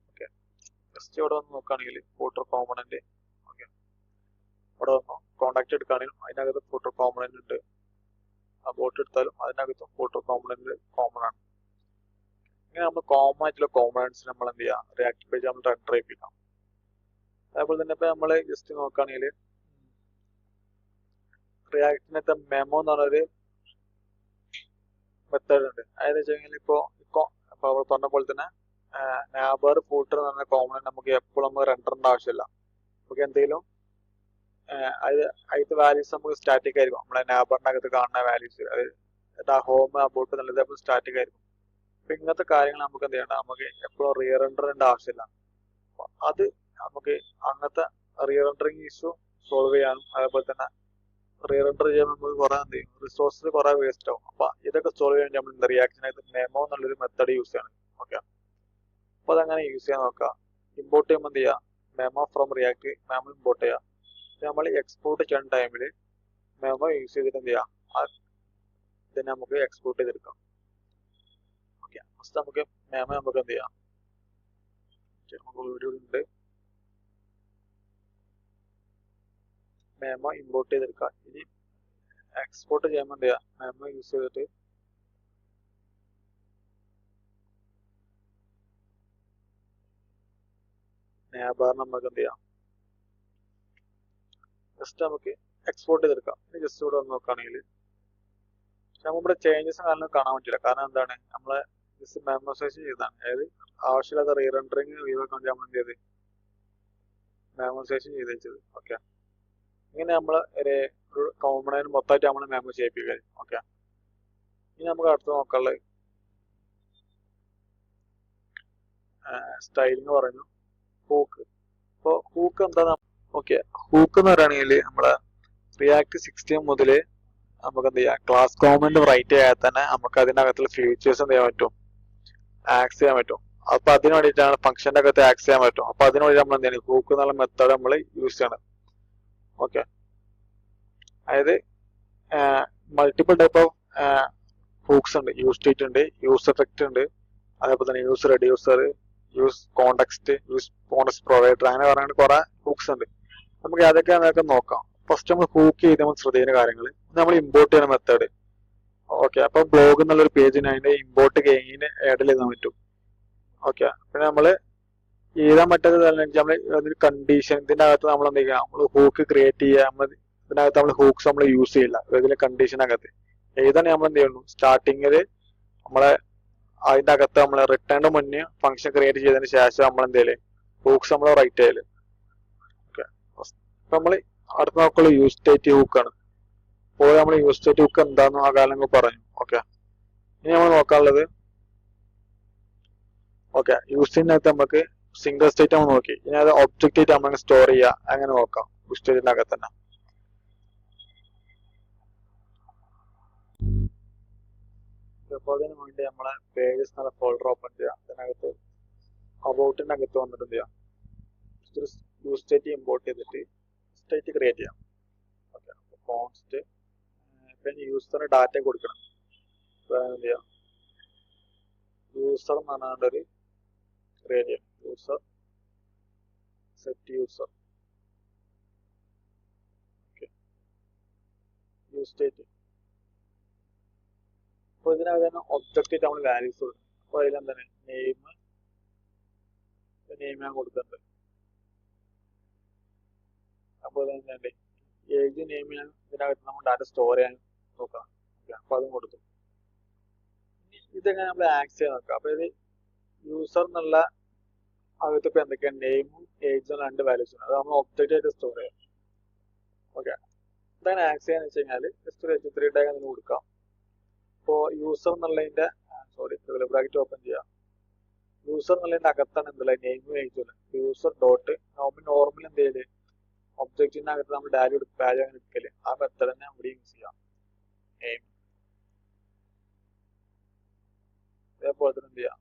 ഓക്കെ, ജസ്റ്റ് ഇവിടെ വന്ന് നോക്കുകയാണെങ്കിൽ ഫൂട്ടർ കോമ്പണന്റ്. ഓക്കെ, ഇവിടെ വന്നു കോണ്ടാക്ട് എടുക്കുകയാണെങ്കിലും അതിനകത്ത് ഫൂട്ടർ കോമ്പണന്റ് ഉണ്ട്. ബോട്ട് എടുത്താലും അതിനകത്തും ഫൂട്ടർ കോമ്പണന്റ് കോമൺ ആണ്. ഇങ്ങനെ നമ്മൾ കോമൺ ആയിട്ടുള്ള കോമ്പണൻസ് നമ്മൾ എന്ത് ചെയ്യാം, റിയാക്ട് പേജ് നമ്മൾ റെൻഡർ ചെയ്യിപ്പിക്കാം. അതേപോലെ തന്നെ ഇപ്പൊ നമ്മൾ ജസ്റ്റ് നോക്കുകയാണെങ്കിൽ റിയാക്ടിനകത്ത് മെമോ എന്ന് പറഞ്ഞൊരു മെത്തേഡ് ഉണ്ട്. അതായത് വെച്ച് കഴിഞ്ഞാൽ ഇപ്പൊ പറഞ്ഞ പോലെ തന്നെ നാബർ ഫൂട്ടർ എന്ന് പറഞ്ഞ കോമൺ നമുക്ക് എപ്പോഴും നമുക്ക് റെൻഡറിന്റെ ആവശ്യമില്ല. നമുക്ക് എന്തെങ്കിലും അതിന്റെ വാല്യൂസ് നമുക്ക് സ്റ്റാറ്റിക് ആയിരിക്കും. നമ്മളെ നാബറിനകത്ത് കാണുന്ന വാല്യൂസ്, അത് ഹോം അബൌട്ട് എന്നുള്ളത് സ്റ്റാറ്റിക് ആയിരിക്കും. അപ്പൊ ഇങ്ങനത്തെ കാര്യങ്ങൾ നമുക്ക് എന്ത് ചെയ്യണം, നമുക്ക് എപ്പോഴും റീറെൻഡറിന്റെ ആവശ്യമില്ല. അത് നമുക്ക് അങ്ങനത്തെ റീറെൻഡറിങ് ഇഷ്യൂ സോൾവ് ചെയ്യാനും അതേപോലെ തന്നെ റീറെൻഡർ ചെയ്യുമ്പോൾ നമുക്ക് കുറെ എന്ത് ചെയ്യും, റിസോഴ്സിൽ കുറെ വേസ്റ്റ് ആവും. അപ്പൊ ഇതൊക്കെ സോൾവ് ചെയ്യാൻ നമ്മൾ റിയാക്ഷനായിട്ട് മെമോ എന്നുള്ളൊരു മെത്തേഡ് യൂസ് ചെയ്യണം. ഓക്കെ, അപ്പൊ അതങ്ങനെ യൂസ് ചെയ്യാൻ നോക്കാം. ഇമ്പോർട്ട് ചെയ്യുമ്പോൾ എന്ത് ചെയ്യാം, memo from React memo import ചെയ്യാം. നമ്മൾ എക്സ്പോർട്ട് ചെയ്യുന്ന ടൈമിൽ മെമോ യൂസ് ചെയ്തിട്ട് എന്ത് ചെയ്യാം, ഇതിനെ നമുക്ക് എക്സ്പോർട്ട് ചെയ്തെടുക്കാം. ഓക്കെ, ഫസ്റ്റ് നമുക്ക് മെമോ നമുക്ക് എന്ത് ചെയ്യാം, നമുക്ക് വീഡിയോ ഉണ്ട്, മെമോ ഇമ്പോർട്ട് ചെയ്തെടുക്കാം. ഇനി എക്സ്പോർട്ട് ചെയ്യുമ്പോൾ എന്ത് ചെയ്യാം, മെമോ യൂസ് ചെയ്തിട്ട് നാബാർ നമുക്ക് എന്ത് ചെയ്യാം, ജസ്റ്റ് നമുക്ക് എക്സ്പോർട്ട് ചെയ്തെടുക്കാം. ഇനി ജസ്റ്റ് ഇവിടെ വന്ന് നോക്കുകയാണെങ്കിൽ നമ്മളിവിടെ ചേഞ്ചസ് കാരണം കാണാൻ പറ്റില്ല. കാരണം എന്താണ്, നമ്മളെ ജസ്റ്റ് മെമോസൈസ് ചെയ്താണ്. അതായത് ആവശ്യമില്ലാത്ത റീറെൻഡറിങ് ഒഴിവാക്കാൻ വേണ്ടി നമ്മൾ എന്ത് ചെയ്ത് മെമോസൈസ് ചെയ്ത് വെച്ചത്. ഓക്കെ, ഇങ്ങനെ നമ്മൾ ഒരു കോമ്പണന്റ് മൊത്തമായിട്ട് നമ്മൾ മെമോ ചെയ്യിപ്പിക്കുക. ഓക്കെ, ഇനി നമുക്ക് അടുത്ത് നോക്കാനുള്ളത് സ്റ്റൈലിംഗ് പറഞ്ഞു, ഹൂക്ക്. ഇപ്പോൾ ഹൂക്ക് എന്താ, ഓക്കെ, ഹൂക്ക് എന്ന് പറയുകയാണെങ്കിൽ നമ്മളെ റിയാക്ട് 16 മുതൽ നമുക്ക് എന്ത് ചെയ്യാം, ക്ലാസ് കോമന്റ് റൈറ്റ് ചെയ്യാൻ തന്നെ നമുക്ക് അതിനകത്തുള്ള ഫീച്ചേഴ്സ് എന്ത് ചെയ്യാൻ പറ്റും, ആക്സ് ചെയ്യാൻ പറ്റും. അപ്പൊ അതിന് വേണ്ടിയിട്ടാണ് ഫംഗ്ഷന്റെ അകത്ത് ആക്സ് ചെയ്യാൻ പറ്റും. അപ്പൊ അതിന് വേണ്ടി നമ്മൾ എന്ത് ചെയ്യണം, ഹൂക്ക് എന്നുള്ള മെത്തേഡ് നമ്മൾ യൂസ് ചെയ്യണം. ഓക്കെ, അതായത് മൾട്ടിപ്പിൾ ടൈപ്പ് ഓഫ് ഹൂക്സ് ഉണ്ട്. യൂസ് സ്റ്റേറ്റ് ഉണ്ട്, യൂസ് എഫക്റ്റ് ഉണ്ട്, അതേപോലെ തന്നെ use reducer, use context, use context provider, അങ്ങനെ പറയുന്നത് കുറെ ഹൂക്സ് ഉണ്ട്. നമുക്ക് അതൊക്കെ നോക്കാം. ഫസ്റ്റ് നമ്മൾ ഹൂക്ക് ചെയ്ത് നമ്മൾ ശ്രദ്ധിക്കുന്ന കാര്യങ്ങൾ, നമ്മൾ ഇമ്പോർട്ട് ചെയ്യുന്ന മെത്തേഡ്. ഓക്കെ, അപ്പൊ ബ്ലോഗ് എന്നുള്ളൊരു പേജിന് അതിന്റെ ഇമ്പോർട്ട് കഴിഞ്ഞ് ആഡ് ചെയ്താൻ പറ്റും. ഓക്കെ, പിന്നെ നമ്മള് എഴുതാൻ പറ്റാത്തത് നമ്മൾ കണ്ടീഷൻ ഇതിന്റെ അകത്ത് നമ്മൾ എന്ത് ചെയ്യുക, നമ്മൾ ഹൂക്ക് ക്രിയേറ്റ് ചെയ്യുക. നമ്മൾ ഇതിനകത്ത് നമ്മൾ ഹൂക്സ് നമ്മൾ യൂസ് ചെയ്യില്ല. ഇതിലെ കണ്ടീഷനകത്ത് എഴുതാൻ നമ്മൾ എന്ത് ചെയ്യുന്നു, സ്റ്റാർട്ടിങ്ങില് നമ്മളെ അതിന്റെ അകത്ത് നമ്മൾ റിട്ടേണിന് മുന്നേ ഫംഗ്ഷൻ ക്രിയേറ്റ് ചെയ്തതിന് ശേഷം നമ്മൾ എന്ത് ചെയ്യല്, ഹൂക്സ് നമ്മൾ റൈറ്റ് ചെയ്യല്. ഓക്കെ, അപ്പൊ നമ്മൾ അടുത്ത നോക്കുള്ള യൂസ് സ്റ്റേറ്റ് ഹൂക്കാണ്. അപ്പോൾ നമ്മൾ യൂസ് സ്റ്റേറ്റ് ഹൂക്ക് എന്താന്ന് ആ കാലങ്ങൾ പറഞ്ഞു. ഓക്കെ, ഇനി നമ്മൾ നോക്കാനുള്ളത്, ഓക്കെ, യൂസിനകത്ത് നമുക്ക് സിംഗിൾ സ്റ്റേറ്റ് നമ്മൾ നോക്കി. ഇനി അത് ഒബ്ജക്റ്റ് ആയിട്ട് നമ്മൾ സ്റ്റോർ ചെയ്യുക, അങ്ങനെ നോക്കാം യൂസ് സ്റ്റേറ്റിന്റെ അകത്ത് തന്നെ. അപ്പോൾ അതിന് വേണ്ടി നമ്മളെ പേജസ് എന്നുള്ള ഫോൾഡർ ഓപ്പൺ ചെയ്യാം. അതിനകത്ത് അബൌട്ടിന്റെ അകത്ത് വന്നിട്ട് എന്ത് ചെയ്യാം, യൂസ് സ്റ്റേറ്റ് ഇമ്പോർട്ട് ചെയ്തിട്ട് സ്റ്റേറ്റ് ക്രിയേറ്റ് ചെയ്യാം. ഓക്കെ, കോൺസ്റ്റ് പിന്നെ യൂസറിന് ഡാറ്റ കൊടുക്കണം. എന്ത് ചെയ്യാം, യൂസർ എന്ന് പറഞ്ഞൊരു ക്രിയേറ്റ് ചെയ്യാം. User set user. Okay, use state. അപ്പോൾ ഇതിനകത്ത് തന്നെ ഒബ്ജക്റ്റ് നമ്മൾ വാല്യൂസ് കൊടുക്കും. അപ്പോൾ അതിലെന്താണ് നെയിം, നെയിം ഞാൻ കൊടുക്കുന്നുണ്ട്. അപ്പോൾ എന്തുണ്ട് ഏജ് നെയിം ഞാൻ ഇതിനകത്ത് നമ്മൾ ഡാറ്റ സ്റ്റോർ ചെയ്യാൻ നോക്കാം. അപ്പൊ അതും കൊടുത്തു. ഇതെങ്ങനെ നമ്മൾ ആക്സസ് ചെയ്യാൻ നോക്കാം. അപ്പൊ ഇത് യൂസർ എന്നുള്ള അകത്ത് ഇപ്പൊ എന്തൊക്കെയാണ് നെയിമും ഏജും രണ്ട് വാല്യൂസും അത് നമ്മൾ ഒബ്ജക്റ്റ് ആയിട്ട് സ്റ്റോർ ചെയ്യാം. ഓക്കെ, ഇതാണ് ആക്സസ് ചെയ്യാന്ന് വെച്ച് കഴിഞ്ഞാൽ ജസ്റ്റ് ഒരു H3 ടാഗ് അതിന് കൊടുക്കാം. ഇപ്പോ യൂസർ എന്നുള്ളതിന്റെ ബ്രാക്കറ്റ് ഓപ്പൺ ചെയ്യാം. യൂസർ എന്നുള്ളതിന്റെ അകത്താണ് എന്തുള്ള നെയിമും ഏജും യൂസർ ഡോട്ട് നോർമൽ എന്ത് ചെയ്യല് ഒബ്ജക്റ്റിന്റെ അകത്ത് നമ്മൾ വാല്യൂ അങ്ങനെ എടുക്കല് ആ മെത്തേഡ് തന്നെ ഇവിടെ യൂസ് ചെയ്യാം. നെയിം അതേപോലെ തന്നെ എന്ത് ചെയ്യാം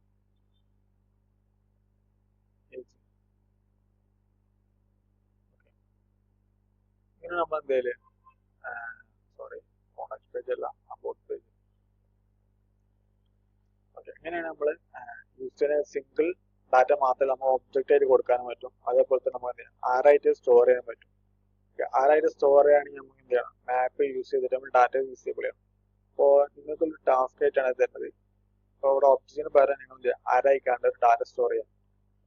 ഇങ്ങനെ നമ്മൾ എന്ത് ചെയ്യല് കോണ്ടാക്ട് പേജ് അല്ല അബൌട്ട് പേജ്. ഓക്കെ, ഇങ്ങനെയാണ് നമ്മൾ യൂസറിനെ സിംഗിൾ ഡാറ്റ മാത്രമേ നമ്മൾ ഒബ്ജക്റ്റ് ആയിട്ട് കൊടുക്കാനും പറ്റും. അതേപോലെ തന്നെ നമ്മൾ ആറായിട്ട് സ്റ്റോർ ചെയ്യാൻ പറ്റും. ആറായിട്ട് സ്റ്റോർ ചെയ്യുകയാണെങ്കിൽ നമുക്ക് എന്ത് ചെയ്യണം മാപ്പ് യൂസ് ചെയ്തിട്ട് നമ്മൾ ഡാറ്റ യൂസബിൾ ചെയ്യണം. അപ്പോൾ നിങ്ങൾക്കൊരു ടാസ്ക് ആയിട്ടാണ് തരുന്നത്. അപ്പോൾ ഇവിടെ ഒബ്ജക്റ്റിന് പകരം നിങ്ങൾ എന്ത് ചെയ്യുക ആരായിക്കാണ്ട് ഒരു ഡാറ്റ സ്റ്റോർ ചെയ്യാം.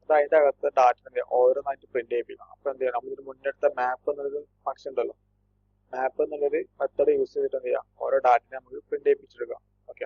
അപ്പോൾ അതിന്റെ അകത്ത് ഡാറ്റ എന്ത് ചെയ്യുക ഓരോന്നായിട്ട് പ്രിന്റ് ചെയ്യിപ്പിക്കണം. അപ്പോൾ എന്ത് ചെയ്യണം നമ്മൾ ഇതിന് മുന്നെടുത്ത മാപ്പ് എന്നുള്ളൊരു ഫംഗ്ഷൻ ഉണ്ടല്ലോ, മാപ്പ് എന്നുള്ളൊരു മെത്തേഡ് യൂസ് ചെയ്തിട്ട് എന്ത് ചെയ്യാം ഓരോ ഡാറ്റ നമുക്ക് പ്രിന്റ് ചെയ്യിപ്പിച്ചെടുക്കാം. ഓക്കെ,